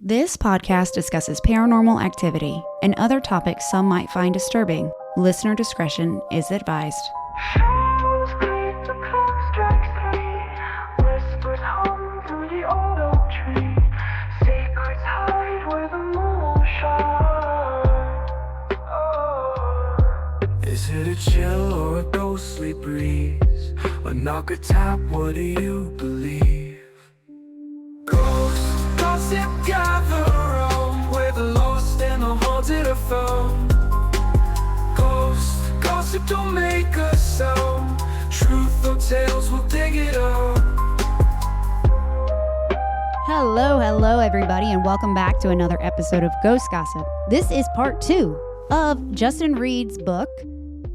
This podcast discusses paranormal activity and other topics some might find disturbing. Listener discretion is advised. Is it a chill or a ghostly breeze? A knock, a tap, what do you believe? Ghosts, gossip, gather around, where the lost and the haunted are found. Ghosts, gossip, don't make a sound. Truth or tales, we'll dig it out. Hello, everybody, and welcome back to another episode of Ghost Gossip. This is part 2 of Justin Reid's book,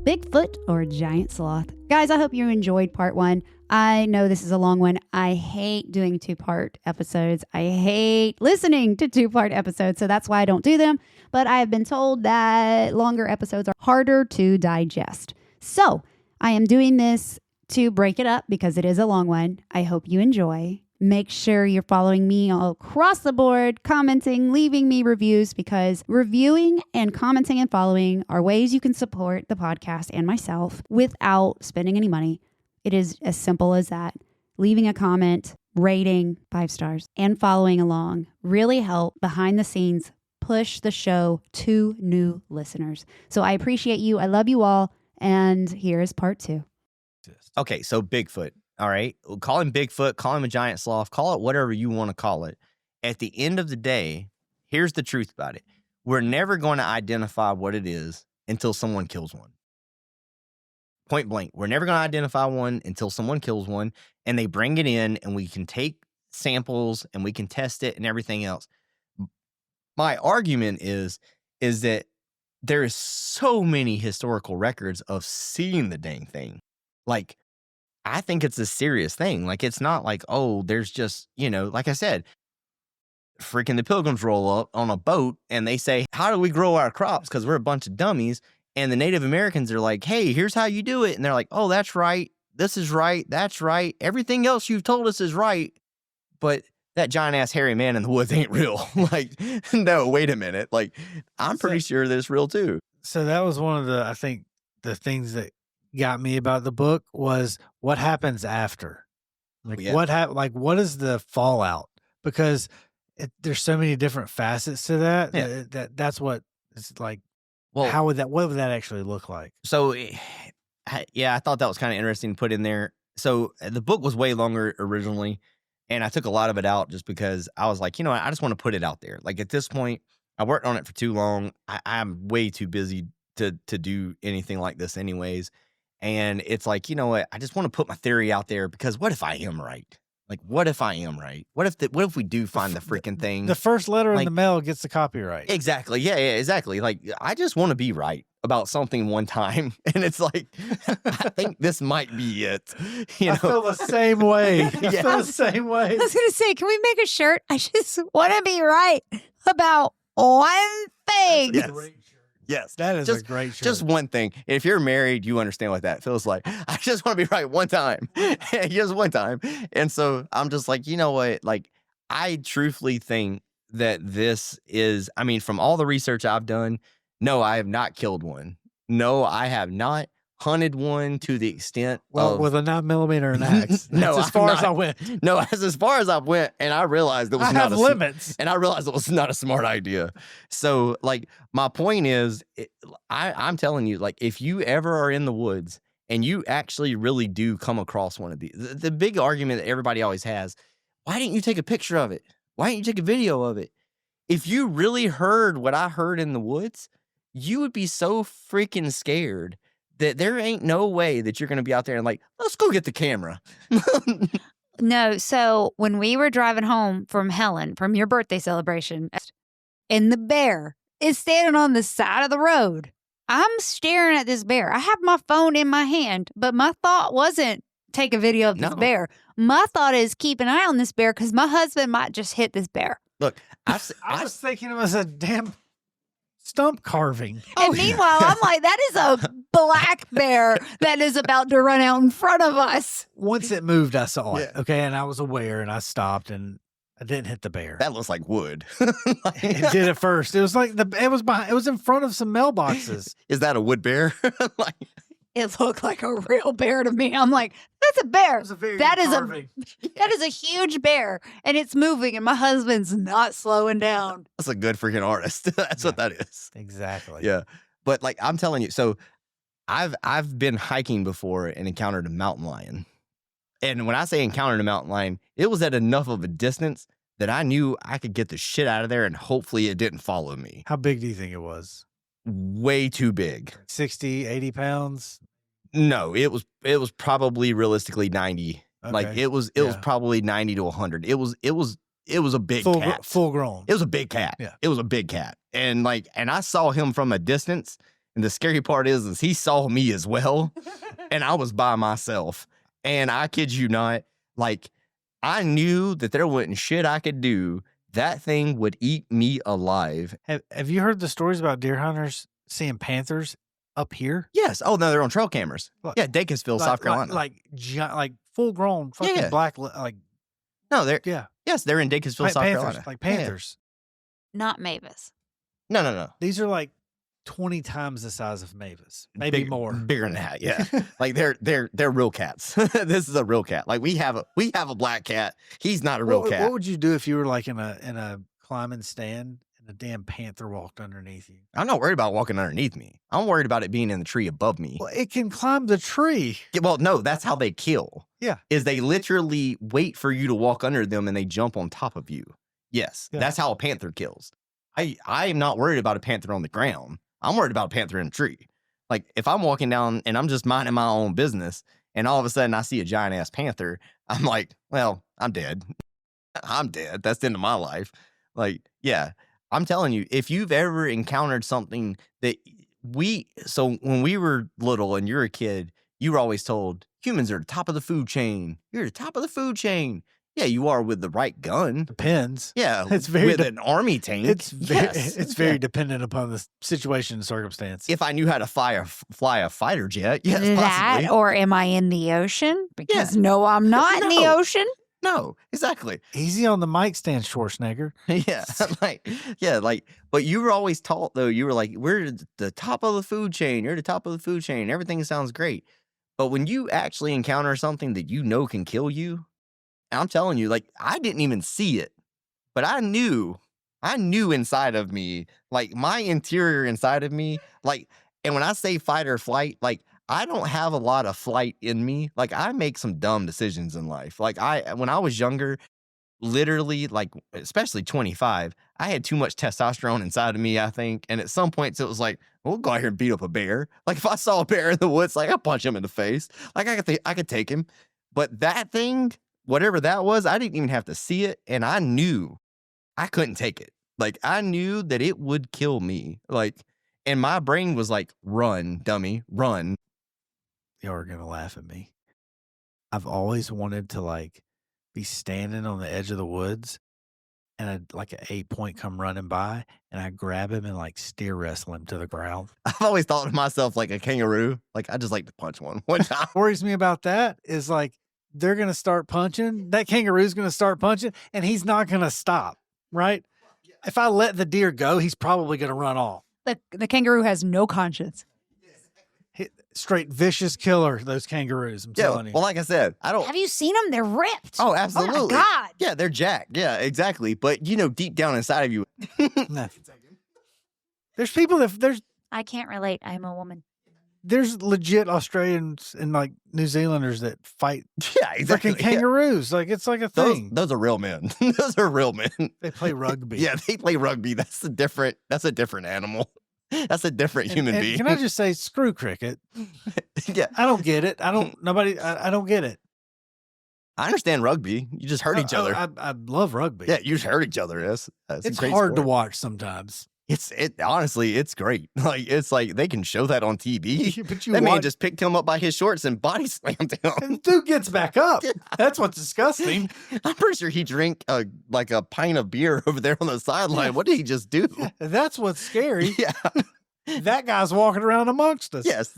Bigfoot or Giant Sloth. Guys, I hope you enjoyed part 1. I know this is a long one. I hate doing 2-part episodes. I hate listening to 2-part episodes, so that's why I don't do them. But I have been told that longer episodes are harder to digest. So I am doing this to break it up because it is a long one. I hope you enjoy. Make sure you're following me all across the board, commenting, leaving me reviews, because reviewing and commenting and following are ways you can support the podcast and myself without spending any money. It is as simple as that. Leaving a comment, rating 5 stars, and following along really help behind the scenes push the show to new listeners. So I appreciate you. I love you all. And here is part 2. Okay, so Bigfoot. All right, call him Bigfoot, call him a giant sloth, call it whatever you want to call it. At the end of the day, here's the truth about it. We're never going to identify what it is until someone kills one. Point blank. We're never going to identify one until someone kills one and they bring it in and we can take samples and we can test it and everything else. My argument is that there is so many historical records of seeing the dang thing. Like, I think it's a serious thing. Like, it's not like, oh, there's just, like I said, freaking the Pilgrims roll up on a boat and they say, how do we grow our crops? Because we're a bunch of dummies. And the Native Americans are like, hey, here's how you do it. And they're like, oh, that's right. This is right. That's right. Everything else you've told us is right. But that giant ass hairy man in the woods ain't real. Like, no, wait a minute. Like, I'm pretty sure that it's real too. So that was one of the things that got me about the book was what happens after. Like, what is the fallout? Because there's so many different facets to that. Yeah. That's what it's like. Well, what would that actually look like? So, I thought that was kind of interesting to put in there. So the book was way longer originally, and I took a lot of it out just because I was like, I just want to put it out there. Like, at this point, I worked on it for too long. I'm way too busy to do anything like this anyways. And it's like, you know what? I just want to put my theory out there because what if I am right? Like, what if I am right? What if we do find the freaking thing? The first letter in the mail gets the copyright. Exactly. Yeah, exactly. Like, I just want to be right about something one time. And it's like, I think this might be it. I feel the same way. I feel the same way. I was going to say, can we make a shirt? I just want to be right about one thing. Yes, that is a great shirt. Just one thing. If you're married, you understand what that feels like. I just want to be right one time. Just one time. And so I'm just like, you know what? Like, I truthfully think that this is, from all the research I've done, no, I have not killed one. No, I have not hunted one to the extent of... with a 9mm and axe. No, as far as I went. No, as far as I went, and I realized it was not limits. And I realized it was not a smart idea. So, like, my point is, I'm telling you, like, if you ever are in the woods and you actually really do come across one of these, the big argument that everybody always has, why didn't you take a picture of it? Why didn't you take a video of it? If you really heard what I heard in the woods, you would be so freaking scared that there ain't no way that you're going to be out there and like, let's go get the camera. No, so when we were driving home from Helen, from your birthday celebration, and the bear is standing on the side of the road, I'm staring at this bear. I have my phone in my hand, but my thought wasn't take a video of this bear. My thought is keep an eye on this bear because my husband might just hit this bear. Look, I was thinking it was a damn stump carving. And meanwhile, I'm like, that is a black bear that is about to run out in front of us. Once it moved, I saw it. Okay. And I was aware and I stopped and I didn't hit the bear. That looks like wood. It did at first. It was like it was in front of some mailboxes. Is that a wood bear? Like, It looked like a real bear to me. I'm like, that's a bear. That is a huge bear, and it's moving, and my husband's not slowing down. that's a good freaking artist. That's what that is. Exactly. Yeah. But like I'm telling you, so I've been hiking before and encountered a mountain lion. And when I say encountered a mountain lion, it was at enough of a distance that I knew I could get the shit out of there and hopefully it didn't follow me. How big do you think it was? Way too big. 60, 80 pounds? No, it was probably realistically 90. Okay. Like it was probably 90 to 100. It was a big cat. Full grown. It was a big cat. Yeah. It was a big cat. And I saw him from a distance. And the scary part is he saw me as well. And I was by myself. And I kid you not, like I knew that there wasn't shit I could do. That thing would eat me alive. Have you heard the stories about deer hunters seeing panthers up here? Yes. Oh, no, they're on trail cameras. Like, yeah, Dacusville, South Carolina. Like full grown fucking black, like. No, they're, yeah. Yes, they're in Dacusville, South Carolina. Like panthers. Not Mavis. No. These are like 20 times the size of Mavis, maybe more. Bigger than that, yeah. Like they're real cats. This is a real cat. Like we have a black cat. He's not a real cat. What would you do if you were like in a climbing stand and a damn panther walked underneath you? I'm not worried about walking underneath me. I'm worried about it being in the tree above me. Well, it can climb the tree. Yeah, well, no, that's how they kill. Yeah. Is they literally wait for you to walk under them and they jump on top of you. Yes. Yeah. That's how a panther kills. I am not worried about a panther on the ground. I'm worried about a panther in a tree. Like if I'm walking down and I'm just minding my own business and all of a sudden I see a giant ass panther, I'm like, well, I'm dead. I'm dead. That's the end of my life. Like, yeah, I'm telling you, if you've ever encountered something that so when we were little and you're a kid, you were always told humans are the top of the food chain. You're the top of the food chain. Yeah, you are with the right gun. Depends. Yeah, it's very with an army tank. It's very dependent upon the situation and circumstance. If I knew how to fly a fighter jet, yes, that, possibly. Or am I in the ocean? Because no, I'm not in the ocean. No, exactly. Easy on the mic stand, Schwarzenegger. But you were always taught though. You were like, we're the top of the food chain. You're the top of the food chain. Everything sounds great, but when you actually encounter something that you know can kill you. I'm telling you, like, I didn't even see it, but I knew inside of me, like my interior inside of me, like, and when I say fight or flight, like, I don't have a lot of flight in me. Like, I make some dumb decisions in life. Like, when I was younger, literally, like, especially 25, I had too much testosterone inside of me, I think. And at some points, it was like, we'll go out here and beat up a bear. Like, if I saw a bear in the woods, like, I'll punch him in the face. Like, I could take him. But that thing, whatever that was, I didn't even have to see it. And I knew I couldn't take it. Like, I knew that it would kill me. Like, and my brain was like, run, dummy, run. Y'all are going to laugh at me. I've always wanted to, like, be standing on the edge of the woods and like an 8-point come running by and I grab him and like steer wrestle him to the ground. I've always thought of myself like a kangaroo. Like, I just like to punch one time. What worries me about that is like, they're going to start punching. That kangaroo's going to start punching and he's not going to stop, right? If I let the deer go, he's probably going to run off. The kangaroo has no conscience. Straight vicious killer, those kangaroos, I'm telling you. Well, like I said, I don't... Have you seen them? They're ripped. Oh, absolutely. Oh, my God. Yeah, they're jacked. Yeah, exactly. But, you know, deep down inside of you... No. There's people that... I can't relate. I'm a woman. There's legit Australians and like New Zealanders that fight exactly. freaking kangaroos. Like it's like a thing. Those are real men. Those are real men. They play rugby. Yeah, they play rugby. That's a different animal. That's a different human being. Can I just say, screw cricket? Yeah. I don't get it. I don't get it. I understand rugby. You just hurt each other. I love rugby. Yeah, you just hurt each other. It's hard sport to watch sometimes. Honestly, it's great. Like, it's like they can show that on TV. But that man just picked him up by his shorts and body slammed him. And dude gets back up. Yeah. That's what's disgusting. I'm pretty sure he drank like a pint of beer over there on the sideline. What did he just do? That's what's scary. Yeah. That guy's walking around amongst us. Yes,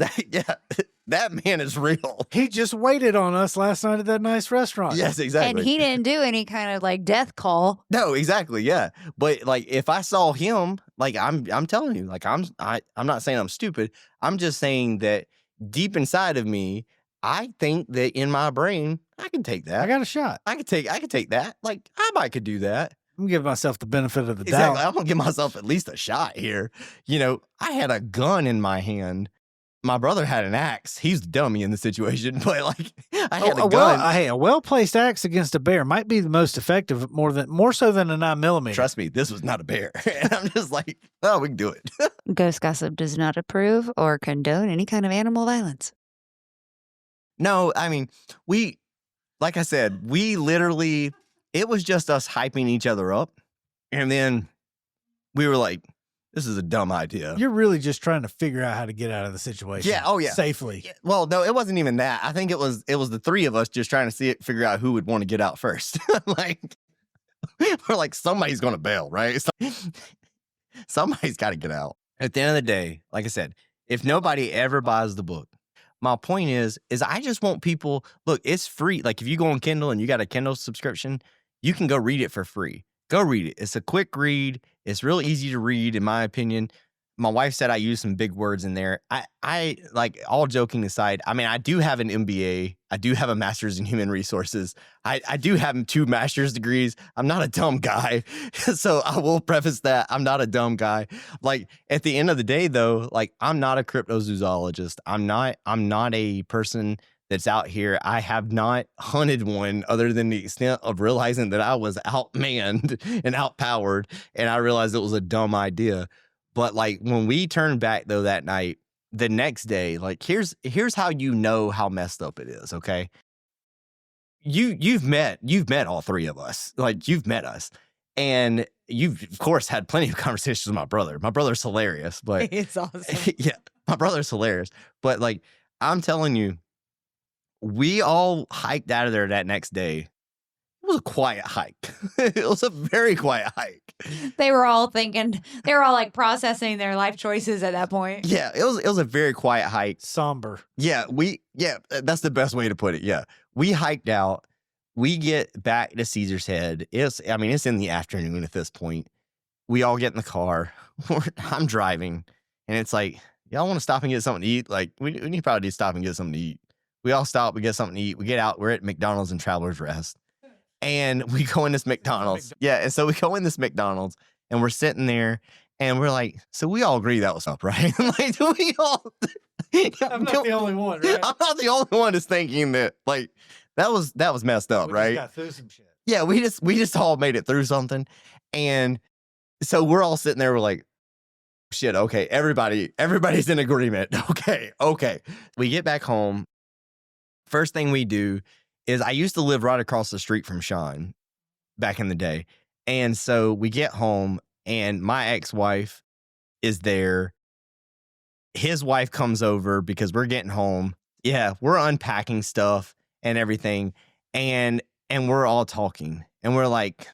that man is real. He just waited on us last night at that nice restaurant. Yes, exactly. And he didn't do any kind of like death call. No, exactly. Yeah. But like if I saw him, like I'm telling you, like I'm not saying I'm stupid. I'm just saying that deep inside of me, I think that in my brain, I can take that. I got a shot. I could take that. Like I might could do that. I'm giving myself the benefit of the Exactly. doubt. I'm gonna give myself at least a shot here. You know, I had a gun in my hand. My brother had an axe. He's the dummy in the situation, but like I had a gun. A well-placed axe against a bear might be the most effective, more so than a 9mm. Trust me, this was not a bear. And I'm just like, oh, we can do it. Ghost Gossip does not approve or condone any kind of animal violence. No, I mean, like I said, we literally, it was just us hyping each other up. And then we were like, this is a dumb idea. You're really just trying to figure out how to get out of the situation. Yeah. Oh, yeah. Safely. Yeah, well, no, it wasn't even that. I think it was the three of us just trying to figure out who would want to get out first. Like, we're like, somebody's going to bail, right? Somebody's got to get out. At the end of the day, like I said, if nobody ever buys the book, my point is I just want people, look, it's free. Like if you go on Kindle and you got a Kindle subscription, you can go read it for free. Go read it. It's a quick read. It's real easy to read, in my opinion. My wife said I use some big words in there. I like, all joking aside, I mean, I do have an MBA. I do have a master's in human resources. I do have 2 master's degrees. I'm not a dumb guy. So I will preface that I'm not a dumb guy. Like at the end of the day though, like I'm not a cryptozoologist. I'm not a person that's out here. I have not hunted one other than the extent of realizing that I was outmanned and outpowered. And I realized it was a dumb idea. But like when we turned back though that night, the next day, like here's how you know how messed up it is, okay? You've met all 3 of us. Like you've met us. And you've of course had plenty of conversations with my brother. My brother's hilarious, but It's awesome. yeah, my brother's hilarious. But like I'm telling you, we all hiked out of there that next day. It was a quiet hike. It was a very quiet hike. They were all like processing their life choices at that point. Yeah, it was a very quiet hike. Somber. Yeah, that's the best way to put it. Yeah. We hiked out. We get back to Caesar's Head. It's in the afternoon at this point. We all get in the car. I'm driving, and it's like, y'all want to stop and get something to eat? Like, we need to probably stop and get something to eat. We all stop, we get something to eat. We get out, we're at McDonald's and Travelers Rest. And we go in this McDonald's. Yeah, and so we go in this McDonald's, and we're sitting there, and we're like, so we all agree that was up, right? Like, do we all... I'm not the only one, right? I'm not the only one that's thinking that, like, that was messed up, right? We just got through some shit. Yeah, we just all made it through something. And so we're all sitting there, we're like, shit, okay, everybody's in agreement. Okay. We get back home. First thing we do is I used to live right across the street from Sean back in the day. And so we get home and my ex-wife is there. His wife comes over because we're getting home. Yeah, we're unpacking stuff and everything. And we're all talking. And we're like,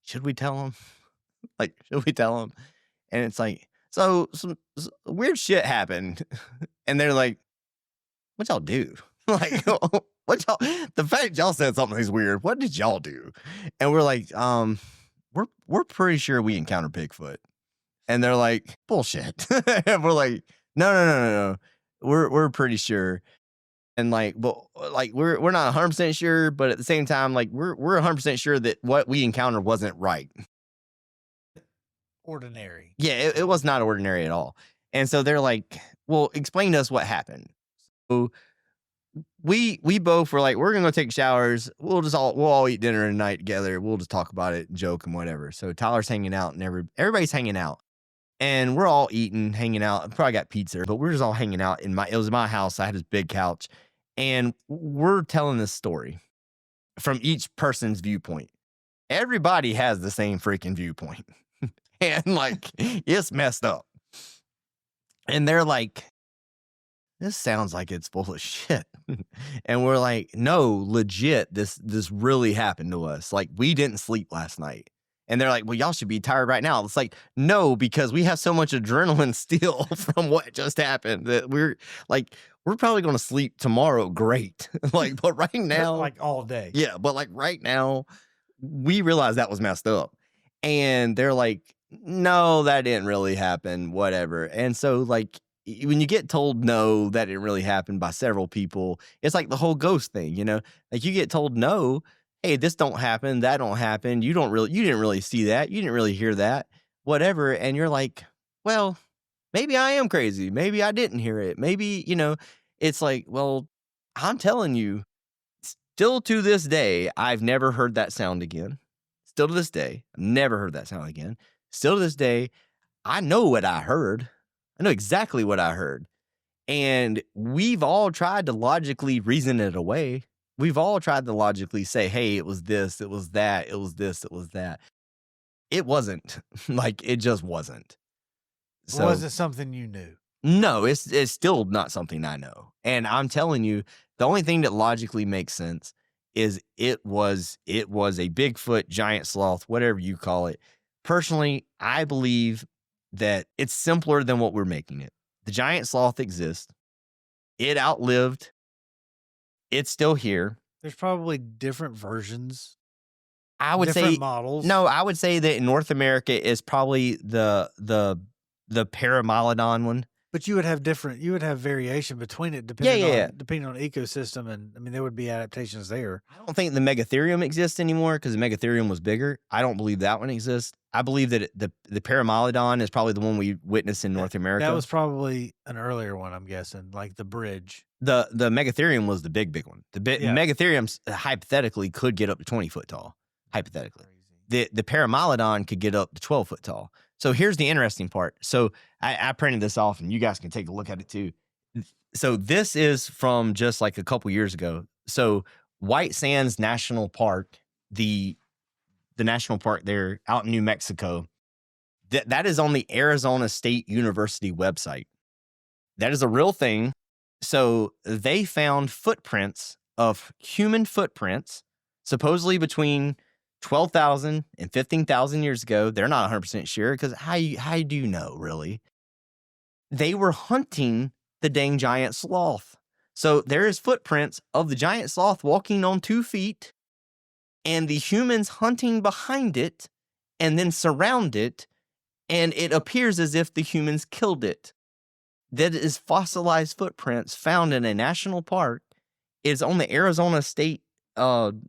should we tell him? Like, should we tell him? And it's like, so some weird shit happened. And they're like, what y'all do? Like, what y'all, the fact y'all said something's weird, what did y'all do? And we're like, we're pretty sure we encountered Bigfoot. And they're like, bullshit. And we're like, no. We're pretty sure. And like, but like, we're not 100% sure, but at the same time, like, we're 100% sure that what we encountered wasn't right. Ordinary. Yeah, it was not ordinary at all. And so they're like, well, explain to us what happened. So we both were like, we're gonna go take showers. We'll all eat dinner tonight together. We'll just talk about it and joke and whatever. So Tyler's hanging out and everybody's hanging out. And we're all eating, hanging out. I probably got pizza, but we're just all hanging out it was my house. I had this big couch. And we're telling this story from each person's viewpoint. Everybody has the same freaking viewpoint. And like, it's messed up. And they're like, this sounds like it's full of shit. And we're like, no, legit, this really happened to us. Like, we didn't sleep last night. And they're like, well, y'all should be tired right now. It's like, no, because we have so much adrenaline still from what just happened that we're probably going to sleep tomorrow. Great. Like, but right now, like all day. Yeah. But like right now, we realize that was messed up. And they're like, no, that didn't really happen, whatever. And so like, when you get told no, that didn't really happen by several people, it's like the whole ghost thing, you know, like you get told no, hey, this don't happen, that don't happen. You didn't really see that. You didn't really hear that, whatever. And you're like, well, maybe I am crazy. Maybe I didn't hear it. Maybe, you know, it's like, well, I'm telling you, still to this day, I've never heard that sound again. Still to this day, I've never heard that sound again. Still to this day, I know what I heard. I know exactly what I heard. And we've all tried to logically reason it away. We've all tried to logically say, hey, it was this, it was that, it was this, it was that. It wasn't. Like, it just wasn't. So, was it something you knew? No, it's still not something I know. And I'm telling you, the only thing that logically makes sense is it was a Bigfoot, giant sloth, whatever you call it. Personally, I believe that it's simpler than what we're making it. The giant sloth exists. It outlived. It's still here. There's probably different versions. I would different say models. No, I would say that in North America is probably the Paramylodon one. But you would have variation between it depending on ecosystem, and I mean there would be adaptations there. I don't think the Megatherium exists anymore because the Megatherium was bigger. I don't believe that one exists. I believe that the Paramylodon is probably the one we witnessed in North America. That was probably an earlier one, I'm guessing, like the bridge. The Megatherium was the big one. The Megatherium hypothetically could get up to 20 foot tall. Hypothetically, the Paramylodon could get up to 12 foot tall. So here's the interesting part. So I printed this off, and you guys can take a look at it too. So this is from just like a couple years ago. So White Sands National Park, the national park there out in New Mexico, that is on the Arizona State University website. That is a real thing. So they found footprints of human footprints, supposedly between 12,000 and 15,000 years ago. They're not 100% sure because how do you know, really? They were hunting the dang giant sloth. So there is footprints of the giant sloth walking on 2 feet and the humans hunting behind it and then surround it. And it appears as if the humans killed it. That is fossilized footprints found in a national park. It's on the Arizona State website.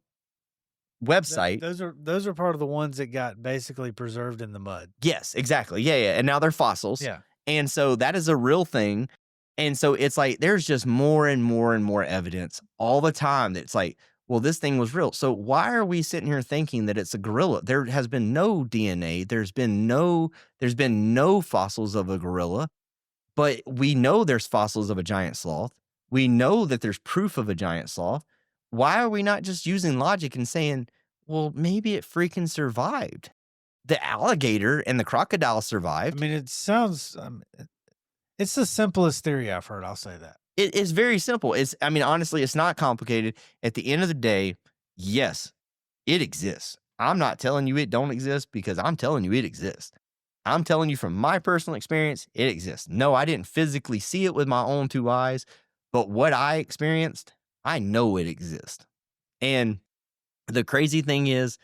Those are part of the ones that got basically preserved in the mud. Yes, exactly. Yeah. And now they're fossils. Yeah. And so that is a real thing. And so it's like there's just more and more and more evidence all the time that it's like, well, this thing was real. So why are we sitting here thinking that it's a gorilla? There has been no DNA. There's been no fossils of a gorilla, but we know there's fossils of a giant sloth. We know that there's proof of a giant sloth. Why are we not just using logic and saying, well, maybe it freaking survived? The alligator and the crocodile survived. I mean, it sounds, it's the simplest theory I've heard. I'll say that. It is very simple. Honestly, it's not complicated. At the end of the day, yes, it exists. I'm not telling you it don't exist because I'm telling you it exists. I'm telling you from my personal experience, it exists. No, I didn't physically see it with my own 2 eyes, but what I experienced, I know it exists. And the crazy thing is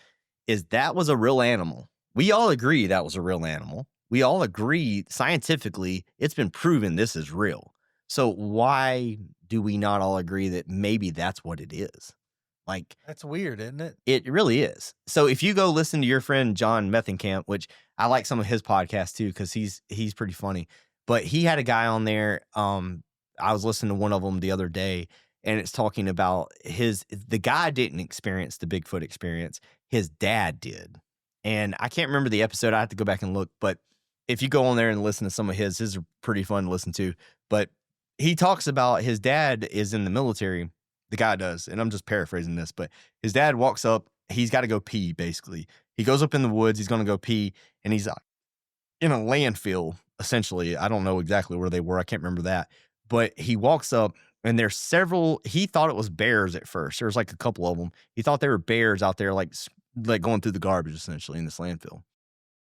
that was a real animal. We all agree that was a real animal. We all agree scientifically it's been proven this is real. So why do we not all agree that maybe that's what it is? Like, that's weird, isn't it? It really is. So if you go listen to your friend John Methenkamp, which I like some of his podcasts too, because he's pretty funny. But he had a guy on there. I was listening to one of them the other day, and it's talking about the guy didn't experience the Bigfoot experience. His dad did. And I can't remember the episode. I have to go back and look. But if you go on there and listen to some of his are pretty fun to listen to. But he talks about his dad is in the military. The guy does. And I'm just paraphrasing this. But his dad walks up. He's got to go pee, basically. He goes up in the woods. He's going to go pee. And he's in a landfill, essentially. I don't know exactly where they were. I can't remember that. But he walks up. And there's he thought it was bears at first. There was like a couple of them. He thought they were bears out there, like like going through the garbage essentially in this landfill.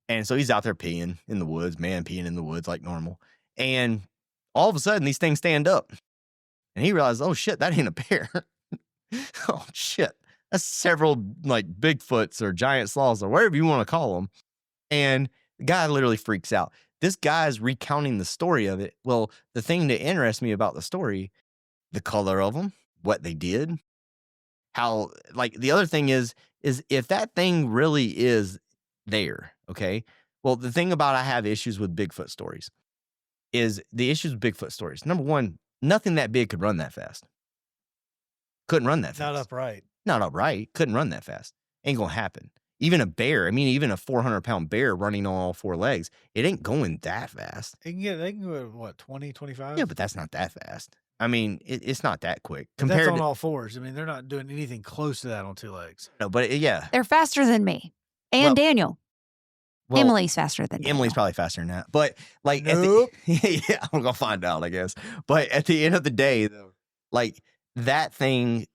And so he's out there peeing in the woods, peeing in the woods like normal. And all of a sudden, these things stand up. And he realized, oh, shit, that ain't a bear. Oh, shit. That's several, like, Bigfoots or giant sloths or whatever you want to call them. And the guy literally freaks out. This guy's recounting the story of it. Well, the thing that interests me about the story, the color of them, what they did, how, like, the other thing is if that thing really is there, okay? Well, the thing about I have issues with Bigfoot stories is the issues with Bigfoot stories. Number one, nothing that big could run that fast. Couldn't run that fast. Not upright. Not upright. Couldn't run that fast. Ain't gonna happen. Even a bear, I mean, even a 400-pound bear running on all four legs, it ain't going that fast. They can go, what, 20, 25? Yeah, but that's not that fast. I mean, it's not that quick. But that's on all fours. I mean, they're not doing anything close to that on two legs. No, but yeah. They're faster than me. And Daniel. Well, Emily's faster than Emily's probably faster than that. But like, nope. Yeah, we're gonna find out, I guess. But at the end of the day, though, like that thing,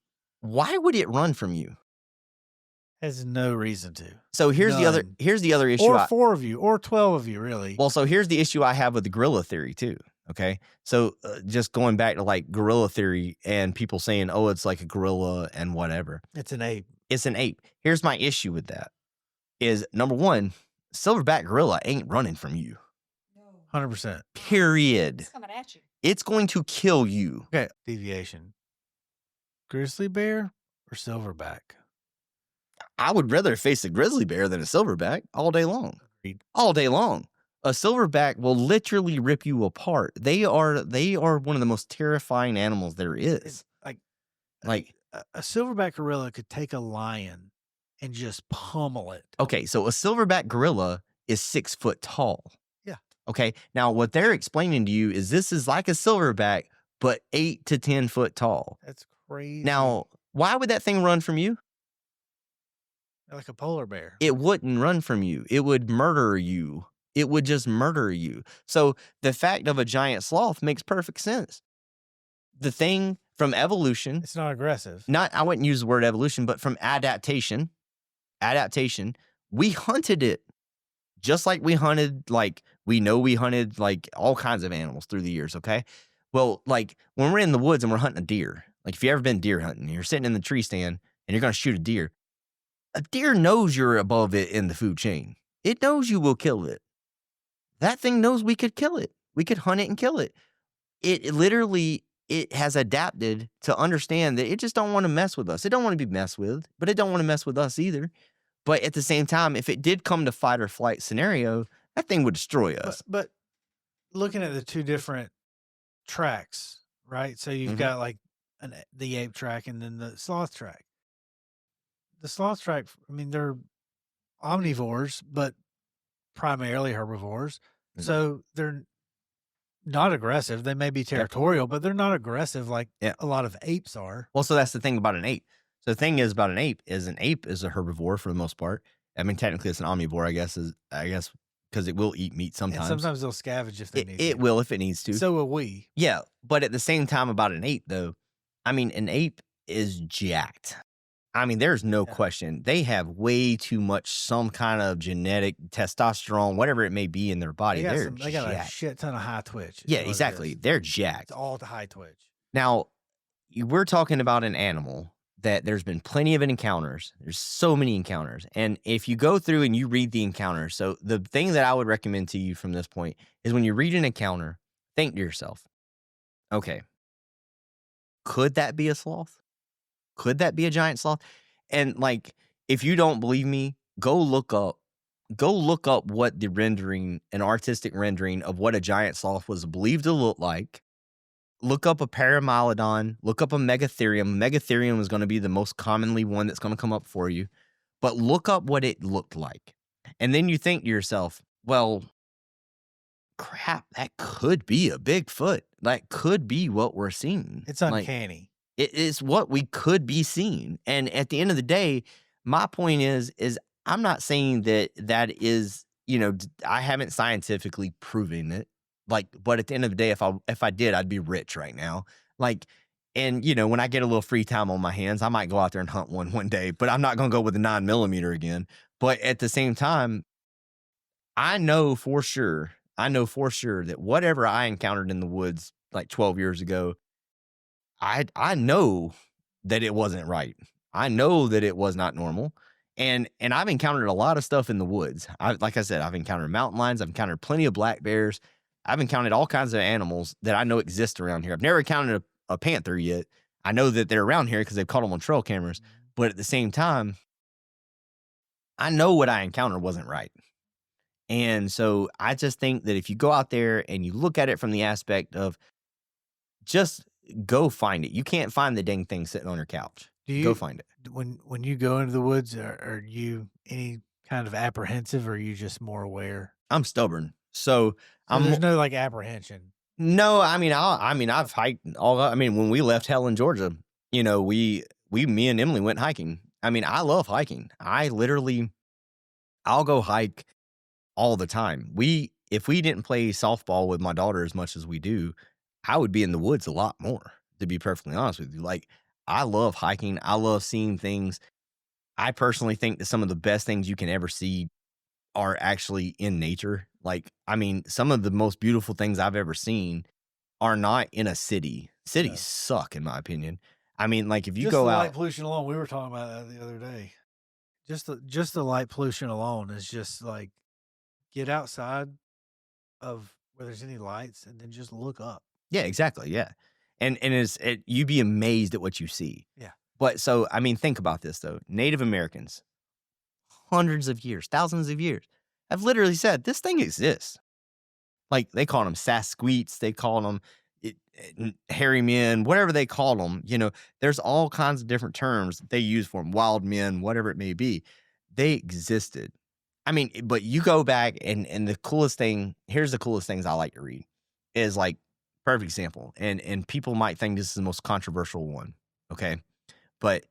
why would it run from you? Has no reason to. So here's None. the other issue. Or 4 of you, or 12 of you, really. Well, so here's the issue I have with the gorilla theory too. Okay, so just going back to like gorilla theory and people saying, oh, it's like a gorilla and whatever. It's an ape. It's an ape. Here's my issue with that: is number one, silverback gorilla ain't running from you. 100%. Period. It's coming at you. It's going to kill you. Okay. Deviation. Grizzly bear or silverback? I would rather face a grizzly bear than a silverback all day long. Agreed. All day long. A silverback will literally rip you apart. They are one of the most terrifying animals there is. It's like a silverback gorilla could take a lion and just pummel it. Okay, so a silverback gorilla is 6 foot tall. Yeah. Okay. Now what they're explaining to you is this is like a silverback, but 8 to 10 foot tall. That's crazy. Now, why would that thing run from you? Like a polar bear. It wouldn't run from you. It would murder you. It would just murder you. So the fact of a giant sloth makes perfect sense. The thing from evolution. It's not aggressive. I wouldn't use the word evolution, but from adaptation, we hunted it. Just like we hunted, like we hunted like all kinds of animals through the years, okay? Well, like when we're in the woods and we're hunting a deer, like if you've ever been deer hunting, you're sitting in the tree stand and you're going to shoot a deer knows you're above it in the food chain. It knows you will kill it. That thing knows we could kill it. We could hunt it and kill it. It literally has adapted to understand that it just don't want to mess with us. It don't want to be messed with, but it don't want to mess with us either. But at the same time, if it did come to fight or flight scenario, that thing would destroy us. But looking at the two different tracks, right? So you've got like the ape track and then the sloth track. The sloth track, I mean, they're omnivores, but primarily herbivores. So they're not aggressive. They may be territorial, but they're not aggressive like a lot of apes are. Well, so that's the thing about an ape. So the thing is about an ape is a herbivore for the most part. I mean, technically it's an omnivore, I guess, because it will eat meat sometimes. And sometimes they'll scavenge if they need to. It will if it needs to. So will we. Yeah, but at the same time about an ape, though, I mean, an ape is jacked. I mean, there's no question. They have way too much some kind of genetic testosterone, whatever it may be in their body. They got a shit ton of high twitch. Yeah, exactly. They're jacked. It's all the high twitch. Now, we're talking about an animal that there's been plenty of encounters. There's so many encounters. And if you go through and you read the encounters, so the thing that I would recommend to you from this point is when you read an encounter, think to yourself, okay, could that be a sloth? Could that be a giant sloth? And like, if you don't believe me, go look up what the rendering, an artistic rendering of what a giant sloth was believed to look like. Look up a paramylodon, look up a megatherium. Megatherium is going to be the most commonly one that's going to come up for you. But look up what it looked like. And then you think to yourself, well, crap, that could be a Bigfoot. That could be what we're seeing. It's uncanny. It is what we could be seeing. And at the end of the day, my point is I'm not saying that is, I haven't scientifically proven it. Like, but at the end of the day, if I did, I'd be rich right now. Like, And, when I get a little free time on my hands, I might go out there and hunt one day, but I'm not going to go with a 9mm again. But at the same time, I know for sure that whatever I encountered in the woods like 12 years ago, I know that it wasn't right. I know that it was not normal. And I've encountered a lot of stuff in the woods. Like I said, I've encountered mountain lions. I've encountered plenty of black bears. I've encountered all kinds of animals that I know exist around here. I've never encountered a panther yet. I know that they're around here because they've caught them on trail cameras. But at the same time, I know what I encountered wasn't right. And so I just think that if you go out there and you look at it from the aspect of just go find it. You can't find the dang thing sitting on your couch. Go find it. When you go into the woods, are you any kind of apprehensive, or are you just more aware? I'm stubborn. So there's no like apprehension. No, I've hiked when we left Helen, Georgia, me and Emily went hiking. I love hiking. I'll go hike all the time. If we didn't play softball with my daughter as much as we do, I would be in the woods a lot more, to be perfectly honest with you. Like, I love hiking. I love seeing things. I personally think that some of the best things you can ever see are actually in nature. Like, some of the most beautiful things I've ever seen are not in a city. Cities suck, in my opinion. Like, if you just go the out, light pollution alone, we were talking about that the other day. Just the light pollution alone is just like, get outside of where there's any lights and then just look up. Yeah, exactly. Yeah. And you'd be amazed at what you see. Yeah. But so, think about this though. Native Americans, hundreds of years, thousands of years, have literally said this thing exists. Like, they call them Sasquatches, they call them hairy men, whatever they call them. There's all kinds of different terms that they use for them, wild men, whatever it may be. They existed. But you go back and the coolest thing, here's the coolest things I like to read, is like, perfect example. And people might think this is the most controversial one. Okay. But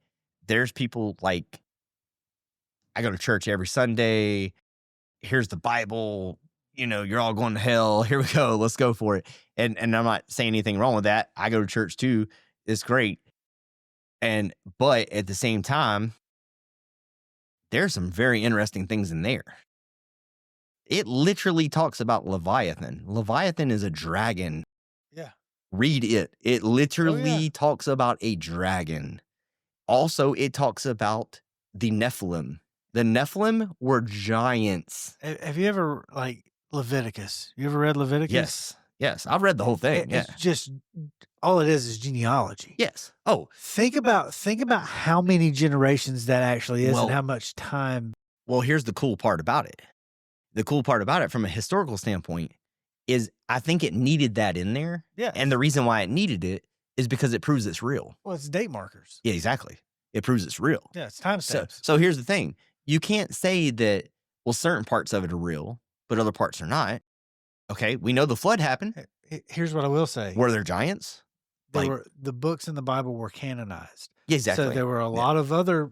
there's people like, I go to church every Sunday. Here's the Bible. You're all going to hell. Here we go. Let's go for it. And I'm not saying anything wrong with that. I go to church too. It's great. But at the same time, there's some very interesting things in there. It literally talks about Leviathan. Leviathan is a dragon. Yeah. Read it. It literally talks about a dragon. Also, it talks about the Nephilim. The Nephilim were giants. Have you ever, like, Leviticus? You ever read Leviticus? Yes. I've read the whole thing. It's just, all it is genealogy. Yes. Oh, think about how many generations that actually is, and how much time. Well, here's the cool part about it. The cool part about it from a historical standpoint is I think it needed that in there. Yeah. And the reason why it needed it is because it proves it's real. Well, it's date markers. Yeah, exactly. It proves it's real. Yeah, it's timestamps. So here's the thing. You can't say that, certain parts of it are real, but other parts are not. Okay, we know the flood happened. Here's what I will say. Were there giants? The books in the Bible were canonized. Yeah, exactly. So there were a lot of other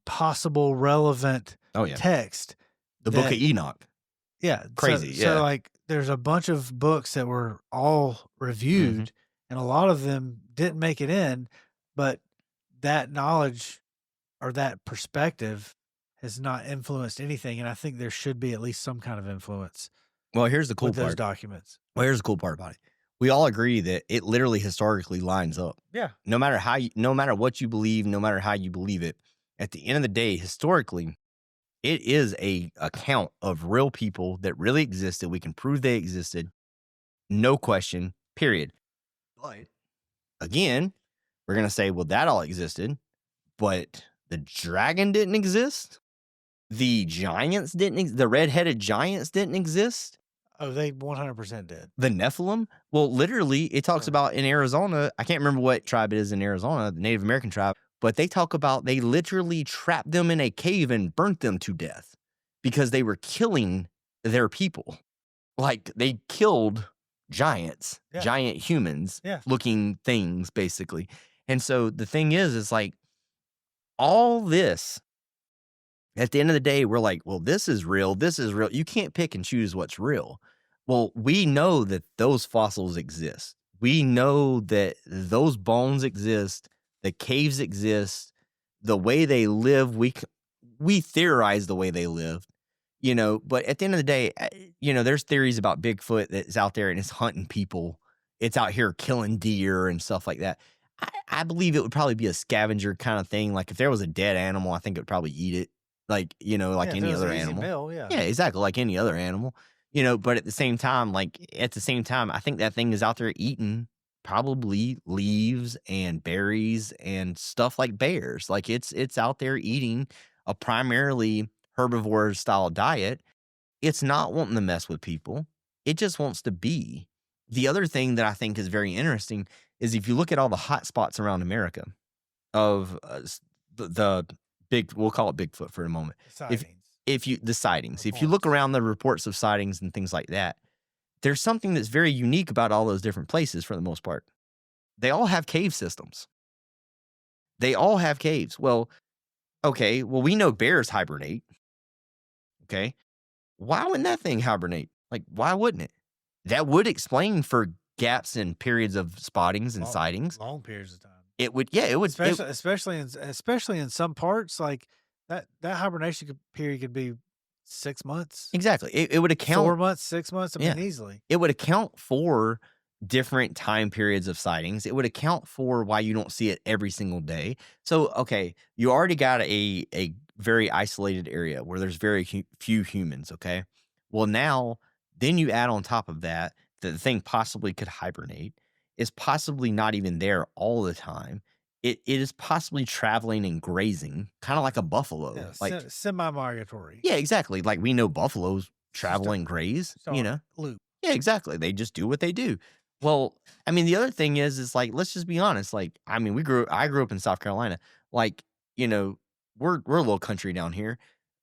possible relevant text. The Book of Enoch. Yeah. Crazy. So like there's a bunch of books that were all reviewed, and a lot of them didn't make it in, but that knowledge or that perspective has not influenced anything. And I think there should be at least some kind of influence. Well, here's the cool with part. Those documents. Well, here's the cool part about it. We all agree that it literally historically lines up. Yeah. No matter what you believe, no matter how you believe it, at the end of the day, historically, it is a account of real people that really existed. We can prove they existed. No question, period. But again, we're going to say, well, that all existed, but the dragon didn't exist. The giants didn't exist. The red-headed giants didn't exist. Oh, they 100% did. The Nephilim? Well, literally, it talks about in Arizona. I can't remember what tribe it is in Arizona, the Native American tribe, but they talk about they literally trapped them in a cave and burnt them to death because they were killing their people. Like, they killed giants, giant humans looking things, basically. And so the thing is like all this, at the end of the day, we're like, well, this is real. This is real. You can't pick and choose what's real. Well, we know that those fossils exist. We know that those bones exist, the caves exist, the way they live. We theorize the way they live, But at the end of the day, there's theories about Bigfoot that's out there and it's hunting people. It's out here killing deer and stuff like that. I believe it would probably be a scavenger kind of thing. Like if there was a dead animal, I think it would probably eat it. Like, like any other animal. Meal, yeah, exactly. Like any other animal, but at the same time, I think that thing is out there eating probably leaves and berries and stuff like bears. Like it's out there eating a primarily herbivore style diet. It's not wanting to mess with people. It just wants to be. The other thing that I think is very interesting is if you look at all the hot spots around America of the big, we'll call it Bigfoot for a moment. The sightings, if you look around the reports of sightings and things like that, there's something that's very unique about all those different places for the most part. They all have cave systems. They all have caves. Well, okay, we know bears hibernate. Okay. Why wouldn't that thing hibernate? Like, why wouldn't it? That would explain for gaps in periods of spottings and sightings. Long periods of time. It would, it would. Especially in some parts, like that hibernation period could be 6 months. Exactly. It would account 4 months, 6 months. I mean, easily. It would account for different time periods of sightings. It would account for why you don't see it every single day. So, okay, you already got a very isolated area where there's very few humans. Okay. Well, now then you add on top of that the thing possibly could hibernate. Is possibly not even there all the time. It is possibly traveling and grazing, kind of like a buffalo. Yeah, like semi-migratory. Yeah, exactly. Like we know buffaloes travel and graze, Loop. Yeah, exactly. They just do what they do. Well, I mean, the other thing is like, let's just be honest. Like, I mean, I grew up in South Carolina. Like, we're a little country down here.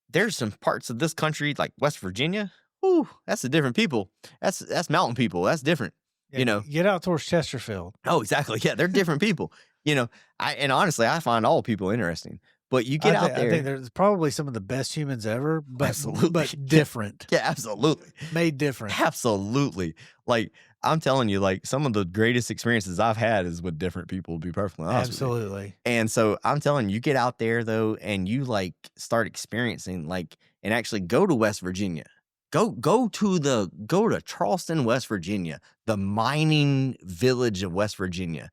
There's some parts of this country, like West Virginia. Ooh, that's a different people. That's mountain people. That's different. Yeah, get out towards Chesterfield. Oh, exactly. Yeah, they're different people. And honestly, I find all people interesting. But you get out there. I think there's probably some of the best humans ever, but absolutely. But different. Yeah, absolutely. Made different. Absolutely. Like, I'm telling you, like, some of the greatest experiences I've had is with different people, to be perfectly honest Absolutely. with you. And so I'm telling you, get out there, though, and you, like, start experiencing, like, and actually go to West Virginia. Go to Charleston, West Virginia, the mining village of West Virginia.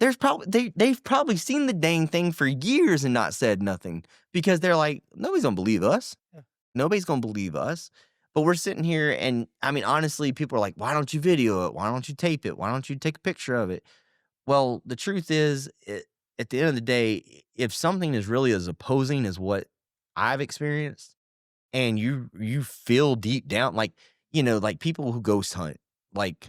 They've probably seen the dang thing for years and not said nothing because they're like, nobody's gonna believe us. Yeah. Nobody's gonna believe us. But we're sitting here, and I mean, honestly, people are like, why don't you video it? Why don't you tape it? Why don't you take a picture of it? Well, the truth is, at the end of the day, if something is really as opposing as what I've experienced, and you feel deep down, like, like people who ghost hunt, like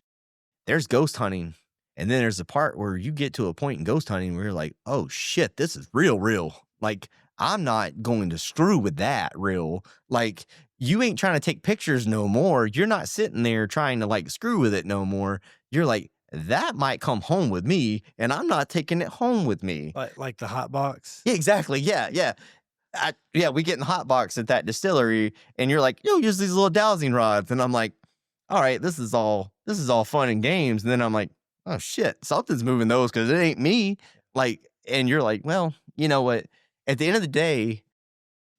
there's ghost hunting. And then there's a part where you get to a point in ghost hunting where you're like, oh shit, this is real. Like, I'm not going to screw with that real. Like, you ain't trying to take pictures no more. You're not sitting there trying to like screw with it no more. You're like, that might come home with me, and I'm not taking it home with me. Like the hot box. Yeah, exactly. Yeah. We get in the hot box at that distillery, and you're like, yo, use these little dowsing rods. And I'm like, all right, this is all fun and games. And then I'm like, oh shit, something's moving those because it ain't me. Like, and you're like, well, you know what? At the end of the day,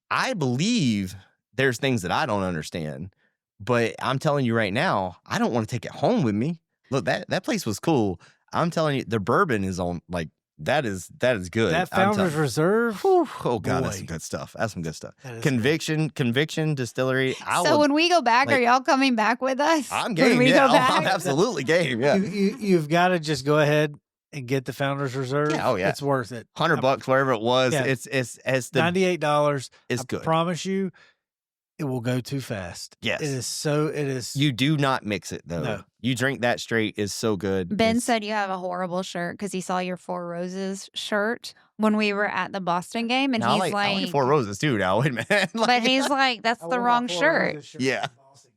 I believe there's things that I don't understand, but I'm telling you right now, I don't want to take it home with me. Look, that place was cool. I'm telling you, the bourbon is on, like, that is good. That Founders Reserve. Whew, oh God, that's some good stuff. That's some good stuff. Conviction Distillery. When we go back, are y'all coming back with us? I'm game. I'm absolutely game. Yeah. You've got to just go ahead and get the Founders Reserve. Yeah, oh yeah, it's worth it. $100, wherever it was. Yeah. It's the $98. It's good. I promise you, it will go too fast. Yes. It is. You do not mix it, though. No. You drink that straight is so good. Ben said you have a horrible shirt because he saw your Four Roses shirt when we were at the Boston game. And he's I like Four Roses, too, now. Wait a minute. But he's like, that's the wrong shirt. Yeah.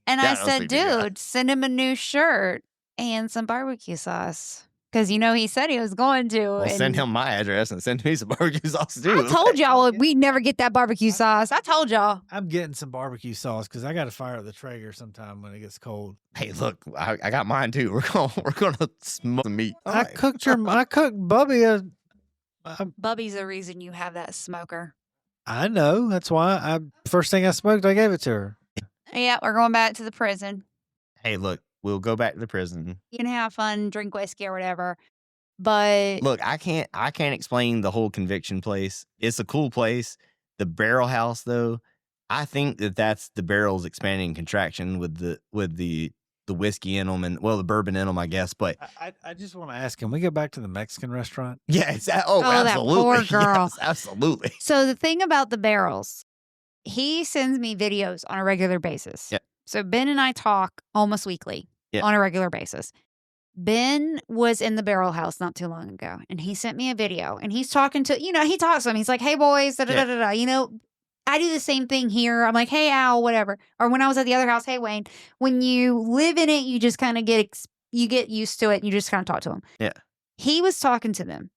And I said, dude, send him a new shirt and some barbecue sauce. because he said he was going to. Well, and send him my address and send me some barbecue sauce too. I told y'all we never get that barbecue sauce. I told y'all. I'm getting some barbecue sauce because I got to fire up the Traeger sometime when it gets cold. Hey, look, I got mine too. We're gonna smoke some meat. I cooked Bubby Bubby's the reason you have that smoker. I know. That's why first thing I smoked, I gave it to her. Yeah, we're going back to the prison. Hey, look, we'll go back to the prison. You can have fun, drink whiskey or whatever. But look, I can't explain the whole conviction place. It's a cool place. The barrel house, though, I think that's the barrel's expanding contraction with the whiskey in them and the bourbon in them, I guess. But I just want to ask, can we go back to the Mexican restaurant? Yeah, absolutely. That poor girl. Yes, absolutely. So the thing about the barrels, he sends me videos on a regular basis. Yep. So Ben and I talk almost weekly on a regular basis. Ben was in the barrel house not too long ago, and he sent me a video, and he's talking to, he talks to them. He's like, hey, boys, da-da-da-da-da. I do the same thing here. I'm like, hey, Al, whatever. Or when I was at the other house, hey, Wayne, when you live in it, you just kind of get used to it, and you just kind of talk to them. Yeah. He was talking to them.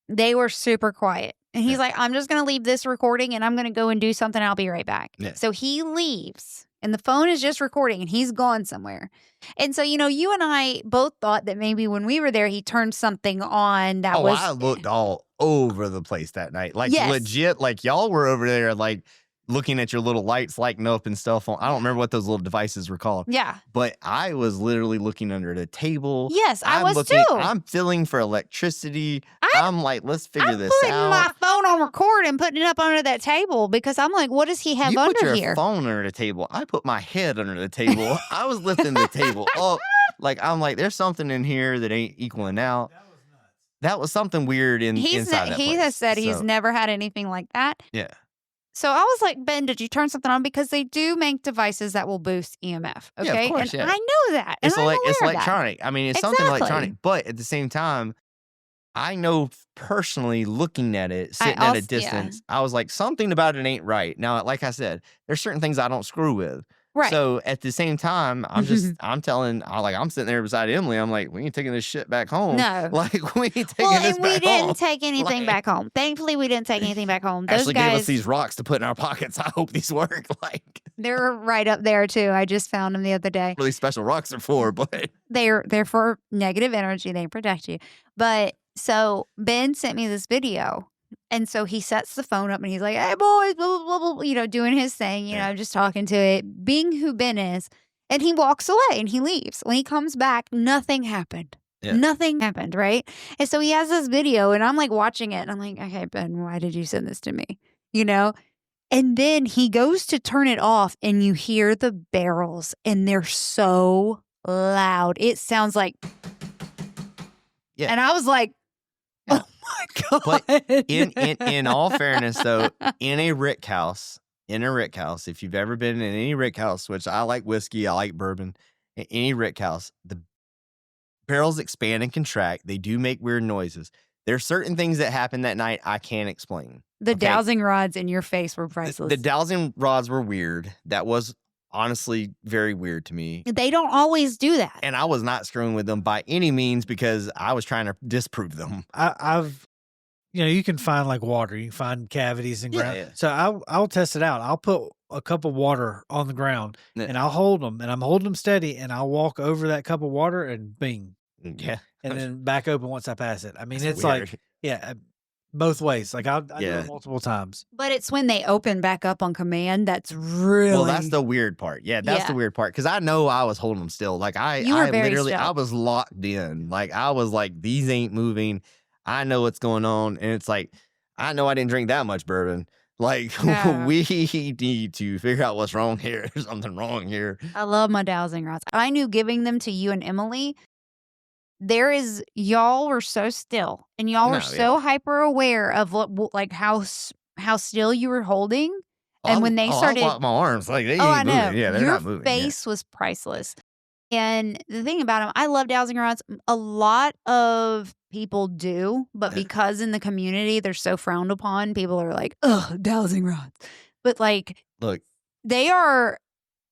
They were super quiet. And he's like, I'm just going to leave this recording, and I'm going to go and do something. I'll be right back. Yeah. So he leaves. And the phone is just recording and he's gone somewhere. And so, you and I both thought that maybe when we were there, he turned something on that was. I looked all over the place that night. Like, yes. Legit, like, y'all were over there, like, looking at your little lights lighting up and stuff. I don't remember what those little devices were called. Yeah. But I was literally looking under the table. Yes, I was too. I'm feeling for electricity. I'm like, let's figure this out. I'm putting my phone on record and putting it up under that table because I'm like, what does he have you under put your here? phone under the table. I put my head under the table. I was lifting the table up. Like, I'm like, there's something in here that ain't equaling out. That was nuts. That was something weird inside that place. He has said he's never had anything like that. Yeah. So I was like, Ben, did you turn something on? Because they do make devices that will boost EMF. Okay. Yeah, of course, and I know that. And it's electronic. I mean, it's something electronic. But at the same time, I know personally looking at it, sitting at a distance, I was like, something about it ain't right. Now, like I said, there's certain things I don't screw with. Right. So at the same time, I'm sitting there beside Emily. I'm like, we ain't taking this shit back home. No. Like, we ain't taking this back home. And we didn't take anything back home. Thankfully, we didn't take anything back home. Those Ashley guys gave us these rocks to put in our pockets. I hope these work. Like, they're right up there too. I just found them the other day. Really special rocks are for, but they're for negative energy. They protect you. But so Ben sent me this video. And so he sets the phone up and he's like, hey, boys, blah, blah, blah, blah, doing his thing, just talking to it, being who Ben is. And he walks away and he leaves. When he comes back, nothing happened. Yeah. Nothing happened, right? And so he has this video and I'm like watching it and I'm like, okay, Ben, why did you send this to me? And then he goes to turn it off and you hear the barrels and they're so loud. It sounds like, and I was like, oh my God. But in all fairness, though, in a rick house, if you've ever been in any rick house, which I like whiskey, I like bourbon, in any rick house, the barrels expand and contract. They do make weird noises. There's certain things that happen that night I can't explain. The dowsing rods in your face were priceless. The dowsing rods were weird. That was honestly very weird to me. They don't always do that. And I was not screwing with them by any means because I was trying to disprove them. You can find like water. You can find cavities in ground. Yeah. So I'll test it out. I'll put a cup of water on the ground and I'll hold them and I'm holding them steady and I'll walk over that cup of water and bing. Yeah. And then back open once I pass it. I mean, That's it's weird. like, both ways. Like I do it multiple times. But it's when they open back up on command that's really. Well, that's the weird part. Yeah, that's the weird part. Because I know I was holding them still. Like I was locked in. Like I was like, these ain't moving. I know what's going on. And it's like, I know I didn't drink that much bourbon. Like we need to figure out what's wrong here. There's something wrong here. I love my dowsing rods. I knew giving them to you and Emily. Y'all were so still and y'all were so hyper aware of how still you were holding. And when they started, I locked my arms like they ain't I know. moving. Yeah, they're not moving. Your face was priceless. And the thing about them, I love dowsing rods. A lot of people do, but because in the community they're so frowned upon, people are like, ugh, dowsing rods. But like, look, they are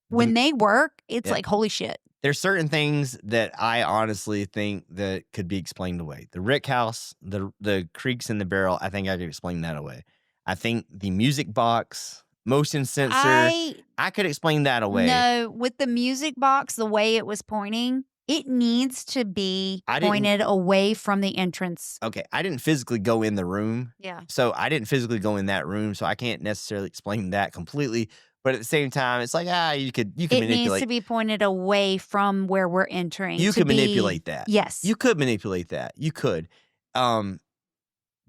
when they work, it's like holy shit. there's certain things that I honestly think that could be explained away. The rick house, the creaks in the barrel, I think I could explain that away. I think the music box, motion sensor, I could explain that away. No, with the music box, the way it was pointing, it needs to be pointed away from the entrance. Okay, I didn't physically go in the room. Yeah. So I didn't physically go in that room, so I can't necessarily explain that completely. But at the same time, it's like, you could manipulate. It needs to be pointed away from where we're entering. You could manipulate that. Yes. You could manipulate that. You could. The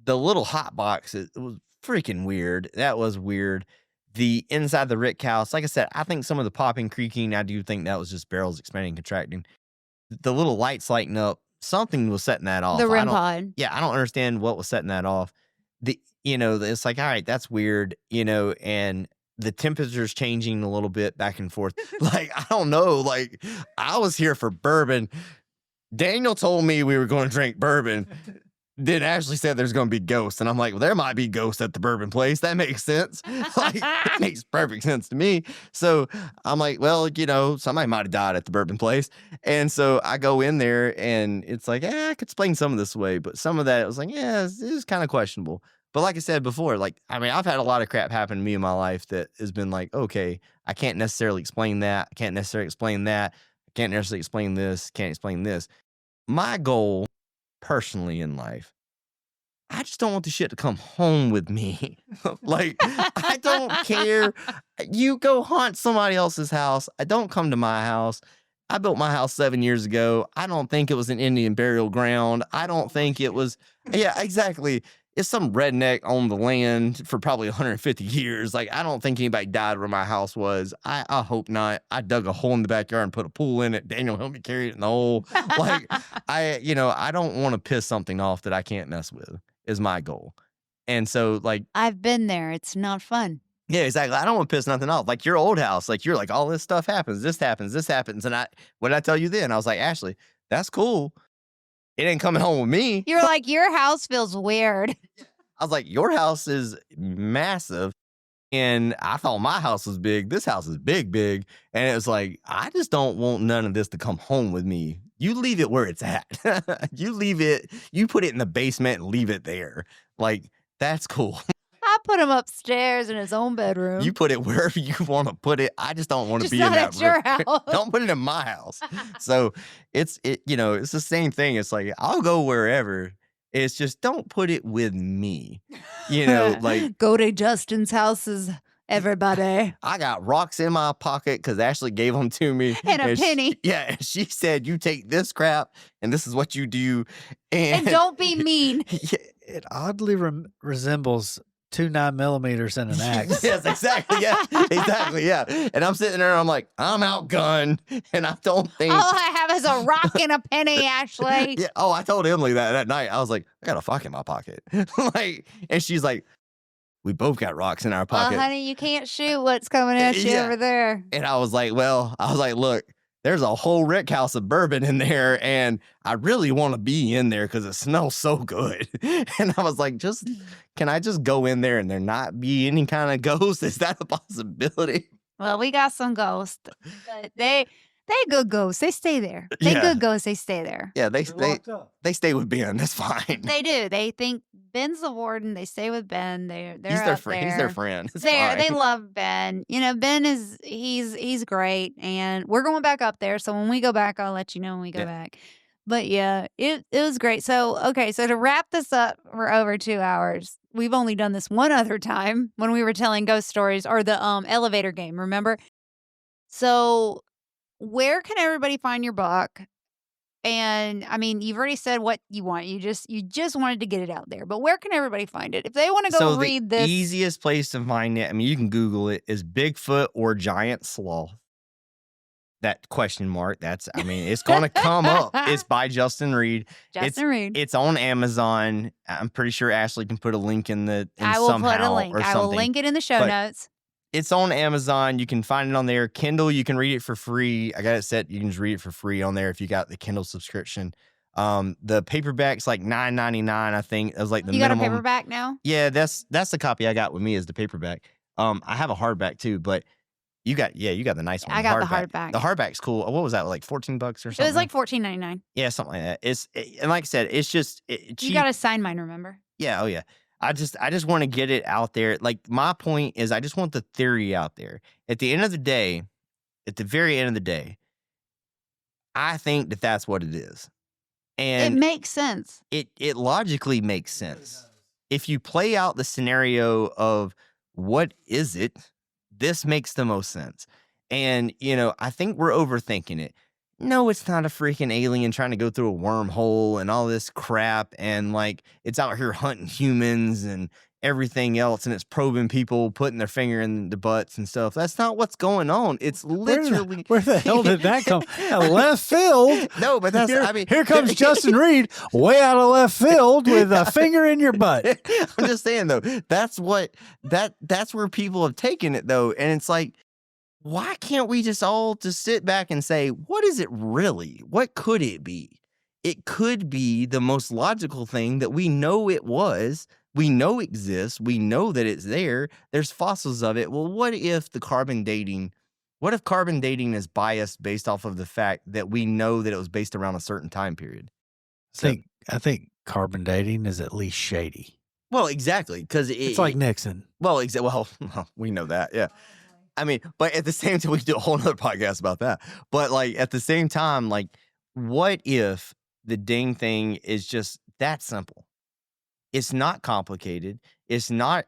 little hot box, it was freaking weird. That was weird. The inside the rick house, like I said, I think some of the popping, creaking, I do think that was just barrels expanding, contracting. The little lights lighting up, something was setting that off. The REM pod. Yeah, I don't understand what was setting that off. It's like, all right, that's weird, and the temperature's changing a little bit back and forth. Like, I don't know. Like, I was here for bourbon. Daniel told me we were going to drink bourbon. Then Ashley said there's going to be ghosts. And I'm like, well, there might be ghosts at the bourbon place. That makes sense. Like, that makes perfect sense to me. So I'm like, well, somebody might have died at the bourbon place. And so I go in there and it's like, I could explain some of this away. But some of that, it was like, it's kind of questionable. But like I said before, I've had a lot of crap happen to me in my life that has been like, okay, I can't necessarily explain that. I can't necessarily explain that. I can't necessarily explain this. Can't explain this. My goal personally in life, I just don't want the shit to come home with me. Like, I don't care. You go haunt somebody else's house. I don't come to my house. I built my house 7 years ago. I don't think it was an Indian burial ground. I don't think it was. Yeah, exactly. It's some redneck on the land for probably 150 years. Like, I don't think anybody died where my house was. I hope not. I dug a hole in the backyard and put a pool in it. Daniel helped me carry it in the hole. Like, I don't want to piss something off that I can't mess with is my goal. And so, like, I've been there. It's not fun. Yeah, exactly. I don't want to piss nothing off. Like your old house, like you're like, all this stuff happens. This happens. This happens. And what did I tell you then? I was like, Ashley, that's cool. It ain't coming home with me. You're like, your house feels weird. I was like, your house is massive. And I thought my house was big. This house is big. And it was like, I just don't want none of this to come home with me. You leave it where it's at. You leave it, you put it in the basement and leave it there. Like, that's cool. I put him upstairs in his own bedroom. You put it wherever you want to put it. I just don't want to be in that room. Your house. Don't put it in my house. So it's the same thing. It's like, I'll go wherever. It's just don't put it with me. Like go to Justin's houses, everybody. I got rocks in my pocket because Ashley gave them to me. And a penny. She said, you take this crap and this is what you do. And don't be mean. It oddly resembles 2 9mm and an axe. Yes, exactly. Yeah, exactly. Yeah. And I'm sitting there and I'm like, I'm outgunned. And I don't think. All I have is a rock and a penny, Ashley. Yeah. Oh, I told Emily that night. I was like, I got a rock in my pocket. And she's like, we both got rocks in our pocket. Well, honey, you can't shoot what's coming at you over there. And I was like, look, there's a whole rick house of bourbon in there, and I really want to be in there because it smells so good. And I was like, can I just go in there and there not be any kind of ghost? Is that a possibility? Well, we got some ghosts, but they good ghosts. They stay there. Good ghosts. They stay there. Yeah, they stay with Ben. That's fine. They do. They think Ben's the warden. They stay with Ben. He's their friend. He's their friend. They love Ben. Ben he's great, and we're going back up there. So when we go back, I'll let you know when we go back. But yeah, it was great. So okay, so to wrap this up, we're over 2 hours. We've only done this one other time when we were telling ghost stories or the elevator game. Remember? So. Where can everybody find your book? And I mean, you've already said what you want. You just wanted to get it out there. But where can everybody find it? If they want to go read this. The easiest place to find it, I mean, you can Google it, is Bigfoot or Giant Sloth. That question mark. It's going to come up. It's by Justin Reid. Reid. It's on Amazon. I'm pretty sure Ashley can put a link in I will put a link. I will link it in the show notes. It's on Amazon. You can find it on there. Kindle, you can read it for free. I got it set. You can just read it for free on there if you got the Kindle subscription. The paperback's like $9.99, I think. It was like the minimum. You got a paperback now? Yeah, that's the copy I got with me is the paperback. I have a hardback too, but You got the nice one. I got the hardback. The hardback's cool. What was that, like $14 or something? It was like $14.99. Yeah, something like that. And like I said, it's just cheap. You got to sign mine, remember? Yeah, oh yeah. I just want to get it out there. Like, my point is, I just want the theory out there. At the end of the day, at the very end of the day, I think that that's what it is. And it makes sense. It logically makes sense. If you play out the scenario of what is it, this makes the most sense. And, I think we're overthinking it. No, it's not a freaking alien trying to go through a wormhole and all this crap. And like, it's out here hunting humans and everything else. And it's probing people, putting their finger in the butts and stuff. That's not what's going on. It's literally. Where the hell did that come? Left field. No, but that's, here comes Justin Reid way out of left field with a finger in your butt. I'm just saying though, that's where people have taken it though. And it's like, why can't we just all just sit back and say, what is it really? What could it be? It could be the most logical thing that we know it was. We know exists. We know that it's there. There's fossils of it. Well, what if carbon dating is biased based off of the fact that we know that it was based around a certain time period? I think carbon dating is at least shady. Well, exactly. Because it's like Nixon. Well, we know that. Yeah. I mean, but at the same time, we could do a whole nother podcast about that. But like at the same time, like, what if the ding thing is just that simple? It's not complicated. It's not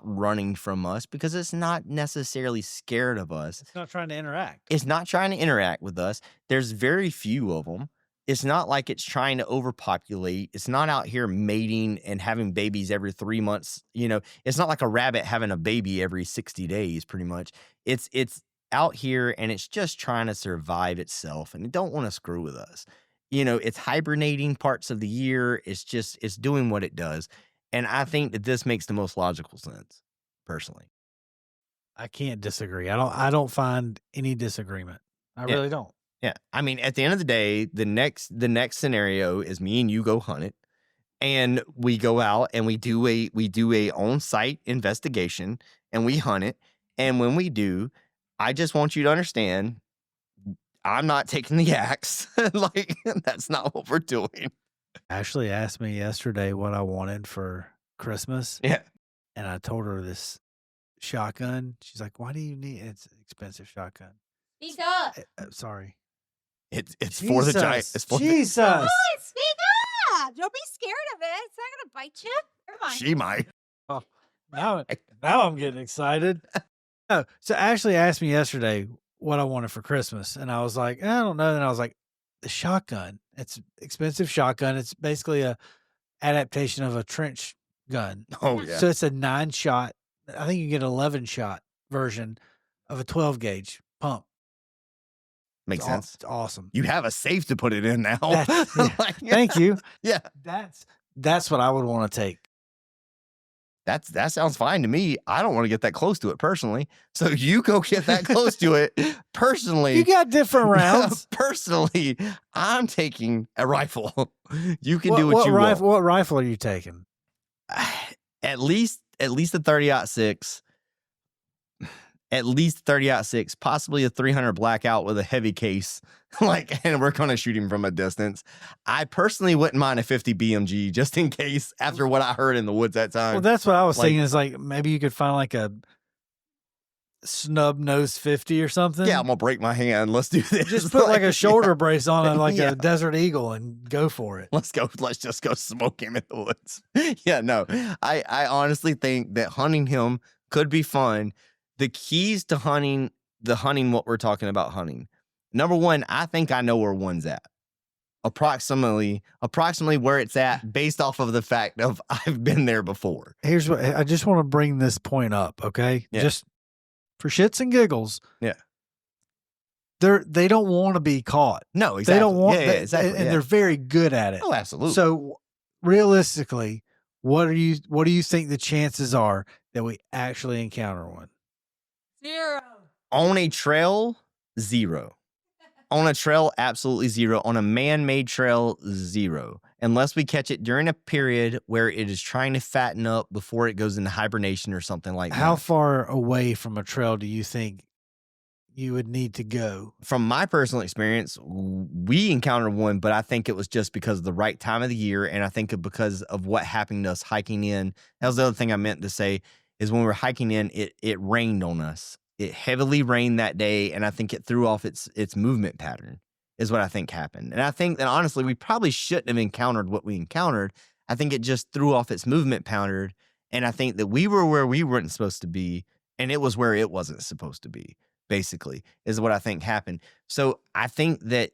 running from us because it's not necessarily scared of us. It's not trying to interact. It's not trying to interact with us. There's very few of them. It's not like it's trying to overpopulate. It's not out here mating and having babies every 3 months. It's not like a rabbit having a baby every 60 days, pretty much. It's out here and it's just trying to survive itself and it don't want to screw with us. It's hibernating parts of the year. It's doing what it does. And I think that this makes the most logical sense, personally. I can't disagree. I don't find any disagreement. I really don't. Yeah. I mean, at the end of the day, the next scenario is me and you go hunt it. And we go out and we do a on-site investigation and we hunt it. And when we do, I just want you to understand, I'm not taking the axe. Like, that's not what we're doing. Ashley asked me yesterday what I wanted for Christmas. Yeah. And I told her this shotgun. She's like, why do you need it? It's an expensive shotgun. Speak up. Sorry. It's for the giant. It's for Jesus. Oh, speak up. Don't be scared of it. It's not going to bite you. Never mind. She might. Oh, now I'm getting excited. Oh, so Ashley asked me yesterday what I wanted for Christmas. And I was like, I don't know. And I was like, the shotgun. It's an expensive shotgun. It's basically a adaptation of a trench gun. Oh, yeah. So it's a 9-shot. I think you get an 11-shot version of a 12 gauge pump. Makes sense. It's awesome. You have a safe to put it in now. Thank you. Yeah. That's what I would want to take. That sounds fine to me. I don't want to get that close to it personally. So you go get that close to it personally. You got different rounds. Personally, I'm taking a rifle. You can do what you want. What rifle are you taking? At least a 30-06. At least 30-06, possibly a 300 blackout with a heavy case. And we're going to shoot him from a distance. I personally wouldn't mind a 50 BMG just in case after what I heard in the woods that time. Well, that's what I was thinking is maybe you could find a snub nose 50 or something. Yeah, I'm going to break my hand. Let's do this. Just put a shoulder brace on it a Desert Eagle and go for it. Let's go. Let's just go smoke him in the woods. Yeah, no. I honestly think that hunting him could be fun. The keys to hunting what we're talking about hunting. Number one, I think I know where one's at. Approximately where it's at based off of the fact of I've been there before. Here's what I just want to bring this point up, okay? Yeah. Just for shits and giggles. Yeah. They don't want to be caught. No, exactly. They don't want exactly. And they're very good at it. Oh, absolutely. So realistically, what do you think the chances are that we actually encounter one? 0. On a trail, 0. On a trail, absolutely 0. On a man-made trail, 0. Unless we catch it during a period where it is trying to fatten up before it goes into hibernation or something like that. How far away from a trail do you think you would need to go? From my personal experience, we encountered one, but I think it was just because of the right time of the year, and I think because of what happened to us hiking in. That was the other thing I meant to say, is when we were hiking in, it rained on us. It heavily rained that day, and I think it threw off its movement pattern, is what I think happened. And I think that honestly, we probably shouldn't have encountered what we encountered. I think it just threw off its movement pattern, and I think that we were where we weren't supposed to be, and it was where it wasn't supposed to be. Basically, is what I think happened. So I think that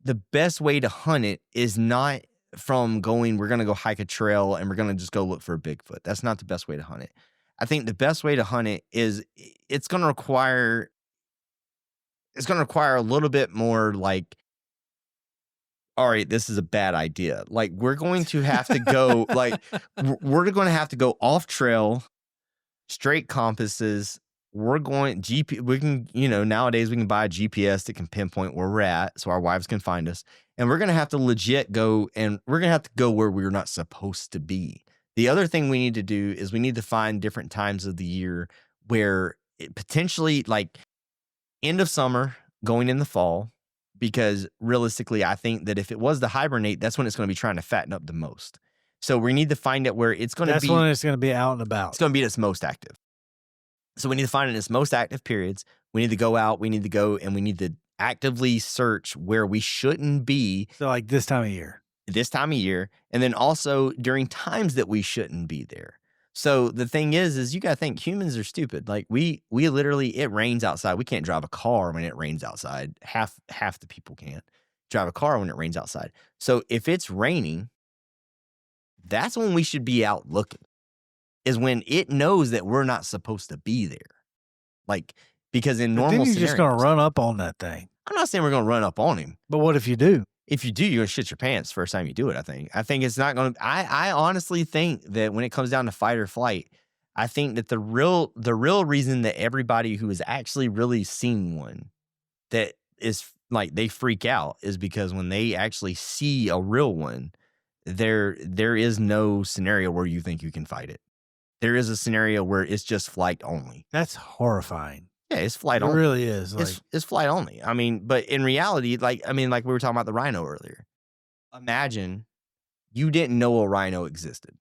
the best way to hunt it is not from going, we're going to go hike a trail and we're going to just go look for a Bigfoot. That's not the best way to hunt it. I think the best way to hunt it is it's going to require a little bit more like, all right, this is a bad idea. Like, we're going to have to go, like, we're going to have to go off trail, straight compasses. We're going we can, nowadays we can buy a GPS that can pinpoint where we're at so our wives can find us. And we're going to have to legit go, and we're going to have to go where we're not supposed to be. The other thing we need to do is we need to find different times of the year where it potentially, like, end of summer, going in the fall, because realistically, I think that if it was to hibernate, that's when it's going to be trying to fatten up the most. So we need to find it where it's going to be. That's when it's going to be out and about. It's going to be its most active. So we need to find in its most active periods. We need to go out. We need to go and we need to actively search where we shouldn't be. So like this time of year. And then also during times that we shouldn't be there. So the thing is you got to think humans are stupid. Like we literally, it rains outside. We can't drive a car when it rains outside. Half the people can't drive a car when it rains outside. So if it's raining, that's when we should be out looking. Is when it knows that we're not supposed to be there. Like, because in normal scenarios. Then You're just going to run up on that thing. I'm not saying we're going to run up on him. But what if you do? If you do, you're going to shit your pants first time you do it, I think. I think it's not going to, I honestly think that when it comes down to fight or flight, I think that the real reason that everybody who has actually really seen one that is like, they freak out is because when they actually see a real one, there is no scenario where you think you can fight it. There is a scenario where it's just flight only. That's horrifying. Yeah, it's flight only. It really is. Like, it's flight only. I mean, but in reality, like we were talking about the rhino earlier. Imagine you didn't know a rhino existed.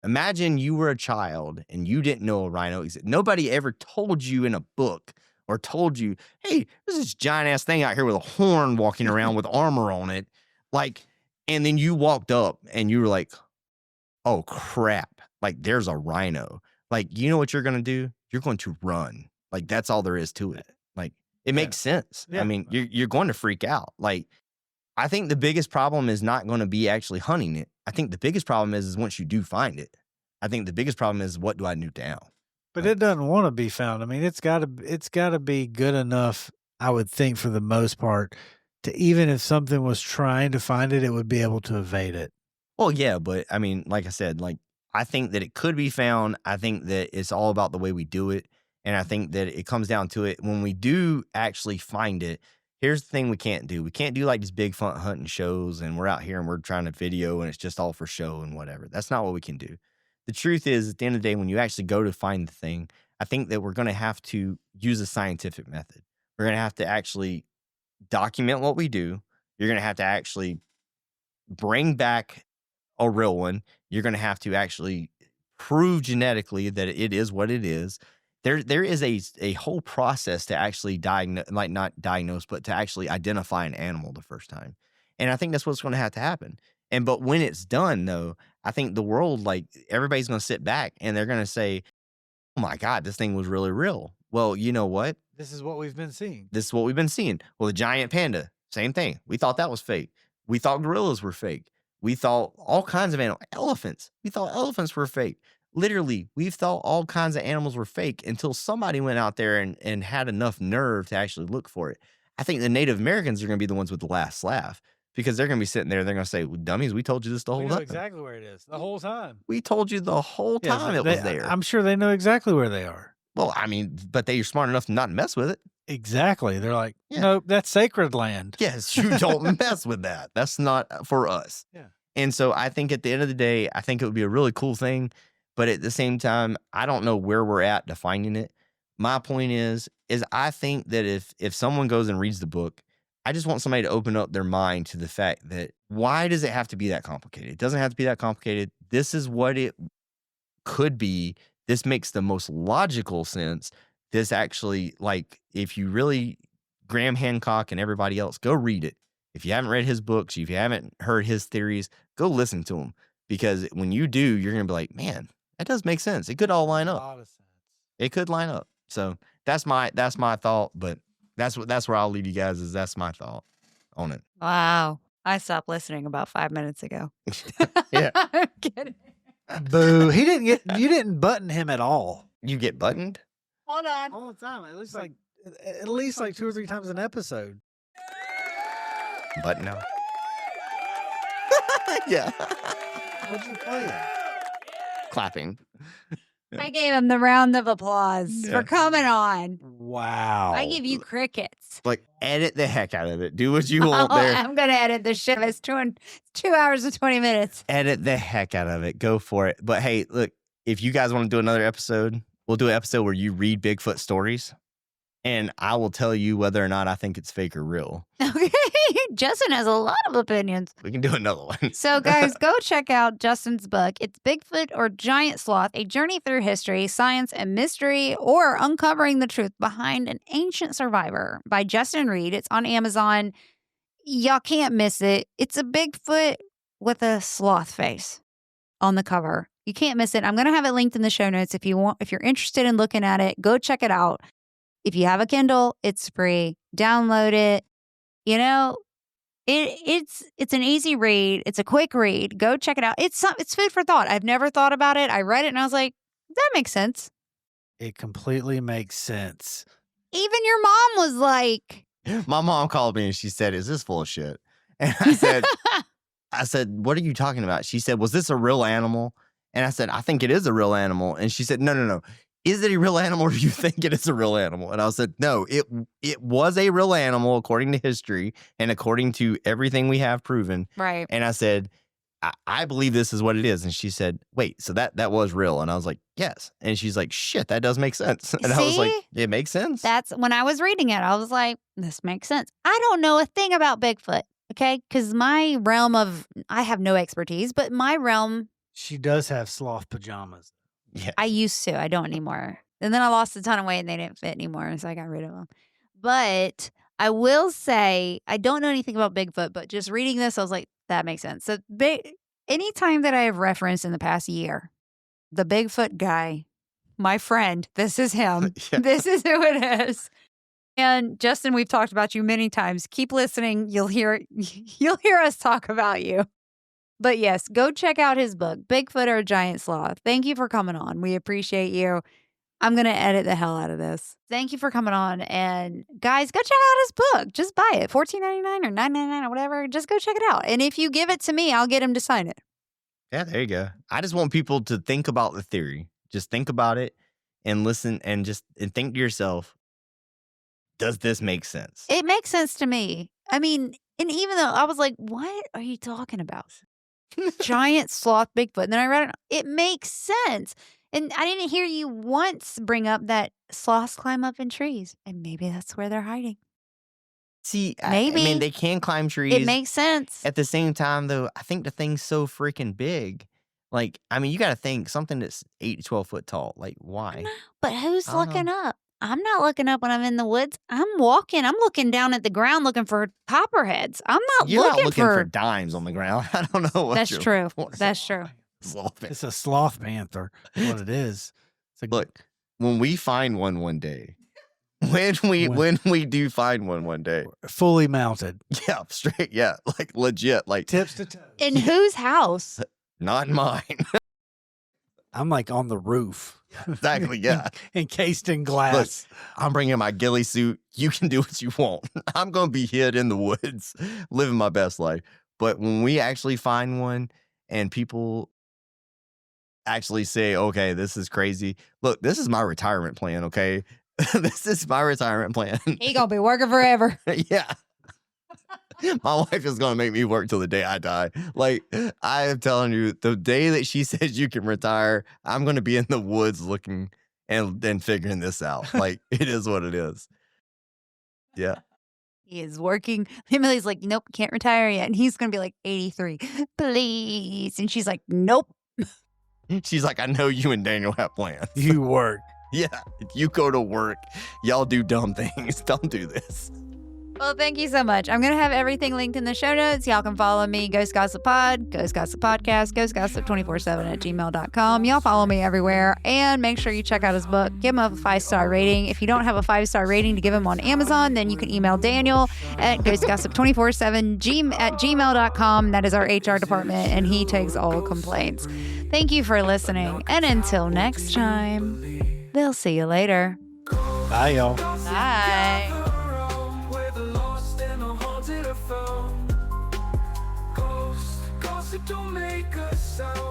Imagine you were a child and you didn't know a rhino existed. Nobody ever told you in a book or told you, hey, there's this giant ass thing out here with a horn walking around with armor on it. Like, and then you walked up and you were like, oh crap. Like, there's a rhino. Like, you know what you're going to do? You're going to run. Like, that's all there is to it. Like, it makes sense. Yeah. I mean, you're going to freak out. Like, I think the biggest problem is not going to be actually hunting it. I think the biggest problem is once you do find it. I think the biggest problem is, what do I do now? But it doesn't want to be found. I mean, it's got to be good enough, I would think, for the most part, to even if something was trying to find it, it would be able to evade it. Well, yeah, but I mean, like I said, like, I think that it could be found. I think that it's all about the way we do it. And I think that it comes down to it. When we do actually find it, here's the thing we can't do. We can't do like these Bigfoot hunting shows and we're out here and we're trying to video and it's just all for show and whatever. That's not what we can do. The truth is, at the end of the day, when you actually go to find the thing, I think that we're going to have to use a scientific method. We're going to have to actually document what we do. You're going to have to actually bring back a real one. You're going to have to actually prove genetically that it is what it is. There is a whole process to actually diagnose, like not diagnose, but to actually identify an animal the first time. And I think that's what's going to have to happen. But when it's done, though, I think the world, like, everybody's going to sit back and they're going to say, oh my God, this thing was really real. Well, you know what? This is what we've been seeing. Well, the giant panda, same thing. We thought that was fake. We thought gorillas were fake. We thought all kinds of elephants. We thought elephants were fake. Literally, we've thought all kinds of animals were fake until somebody went out there and had enough nerve to actually look for it. I think the Native Americans are going to be the ones with the last laugh because they're going to be sitting there. They're going to say, well, dummies, we told you this the whole time. We know exactly where it is the whole time. We told you the whole time it was there. I'm sure they know exactly where they are. Well, I mean, but they're smart enough not to mess with it. Exactly. They're like, nope, that's sacred land. Yes, you don't mess with that. That's not for us. Yeah. And so I think at the end of the day, I think it would be a really cool thing. But at the same time, I don't know where we're at to finding it. my point is I think that if someone goes and reads the book, I just want somebody to open up their mind to the fact that why does it have to be that complicated? It doesn't have to be that complicated. This is what it could be. This makes the most logical sense. This actually, like, if you really, Graham Hancock and everybody else, go read it. If you haven't read his books, if you haven't heard his theories, go listen to them. Because when you do, you're going to be like, man, that does make sense. It could all line up. A lot of sense. It could line up. So that's my thought. But that's where I'll leave you guys, is that's my thought on it. Wow. I stopped listening about 5 minutes ago. Yeah. I'm kidding. Boo! You didn't button him at all. You get buttoned? Hold on. All the time. At least like 2 or 3 times an episode. Button now. Yeah. What'd you play? Clapping. I gave him the round of applause Yeah. for coming on. Wow. I give you crickets. Like, edit the heck out of it. Do what you want there. I'm going to edit this shit. It's 2 hours and 20 minutes. Edit the heck out of it. Go for it. But hey, look, if you guys want to do another episode, we'll do an episode where you read Bigfoot stories, and I will tell you whether or not I think it's fake or real. Okay. Justin has a lot of opinions. We can do another one. So, guys, go check out Justin's book. It's Bigfoot or Giant Sloth, A Journey Through History, Science, and Mystery, or Uncovering the Truth Behind an Ancient Survivor by Justin Reid. It's on Amazon. Y'all can't miss it. It's a Bigfoot with a sloth face on the cover. You can't miss it. I'm going to have it linked in the show notes. If you're interested in looking at it, go check it out. If you have a Kindle, it's free. Download it. You know, it's an easy read. It's a quick read. Go check it out. It's food for thought. I've never thought about it. I read it and I was like, that makes sense. It completely makes sense. Even your mom was like, My mom called me and she said, "Is this full of shit?" And I said, "What are you talking about?" She said, "Was this a real animal?" And I said, "I think it is a real animal." And she said, No. Is it a real animal, or do you think it is a real animal? And I said, no, it was a real animal according to history and according to everything we have proven. right. And I said, I believe this is what it is. And she said, wait, so that was real? And I was like, yes. And she's like, shit, that does make sense. And I was like, See? it makes sense. That's when I was reading it. I was like, this makes sense. I don't know a thing about Bigfoot. Okay. Because my realm I have no expertise, but my realm, She does have sloth pajamas. Yeah. I used to. I don't anymore. And then I lost a ton of weight and they didn't fit anymore. So I got rid of them. But I will say, I don't know anything about Bigfoot, but just reading this, I was like, that makes sense. So anytime that I have referenced in the past year, the Bigfoot guy, my friend, this is him. Yeah. This is who it is. And Justin, we've talked about you many times. Keep listening. You'll hear us talk about you. But yes, go check out his book, Bigfoot or Giant Sloth. Thank you for coming on. We appreciate you. I'm going to edit the hell out of this. Thank you for coming on. And guys, go check out his book. Just buy it. $14.99 or $9.99 or whatever. Just go check it out. And if you give it to me, I'll get him to sign it. Yeah, there you go. I just want people to think about the theory. Just think about it and listen and think to yourself, does this make sense? It makes sense to me. I mean, and even though I was like, what are you talking about? Giant sloth Bigfoot. And then I read it. It makes sense. And I didn't hear you once bring up that sloths climb up in trees. And maybe that's where they're hiding. See, Maybe. I mean, they can climb trees. It makes sense. At the same time, though, I think the thing's so freaking big. Like, I mean, you got to think something that's 8 to 12 foot tall. Like, why? But who's I don't looking up? I'm not looking up when I'm in the woods. I'm walking. I'm looking down at the ground looking for copperheads. I'm not You're looking not looking for for dimes on the ground. I don't know what That's you're true. looking for. That's true. Sloth man. It's a sloth panther. Is what it is. It's a, Look, when we find one day, when we do find one day, fully mounted. yeah, straight, yeah, like legit, like Tips to toes. In whose house? not mine. I'm like on the roof. Exactly, yeah. Encased in Look, glass. I'm bringing my ghillie suit. You can do what you want. I'm going to be hid in the woods, living my best life. But when we actually find one and people actually say, okay, this is crazy. Look, this is my retirement plan, okay? This is my retirement plan. He gonna be working forever. Yeah. My wife is going to make me work till the day I die. Like, I am telling you, the day that she says you can retire, I'm going to be in the woods looking and then figuring this out. Like, it is what it is. Yeah. He is working. Emily's like, nope, can't retire yet. And he's going to be like 83. Please. And she's like, nope. She's like, I know you and Daniel have plans. You work. Yeah. If you go to work, y'all do dumb things. Don't do this. Well, thank you so much. I'm going to have everything linked in the show notes. Y'all can follow me, Ghost Gossip Pod, Ghost Gossip Podcast, ghostgossip247@gmail.com. Y'all follow me everywhere. And make sure you check out his book. Give him a 5-star rating. If you don't have a 5-star rating to give him on Amazon, then you can email Daniel at ghostgossip247@gmail.com. That is our HR department, and he takes all complaints. Thank you for listening. And until next time, we'll see you later. Bye, y'all. Bye. Gossip don't make a sound.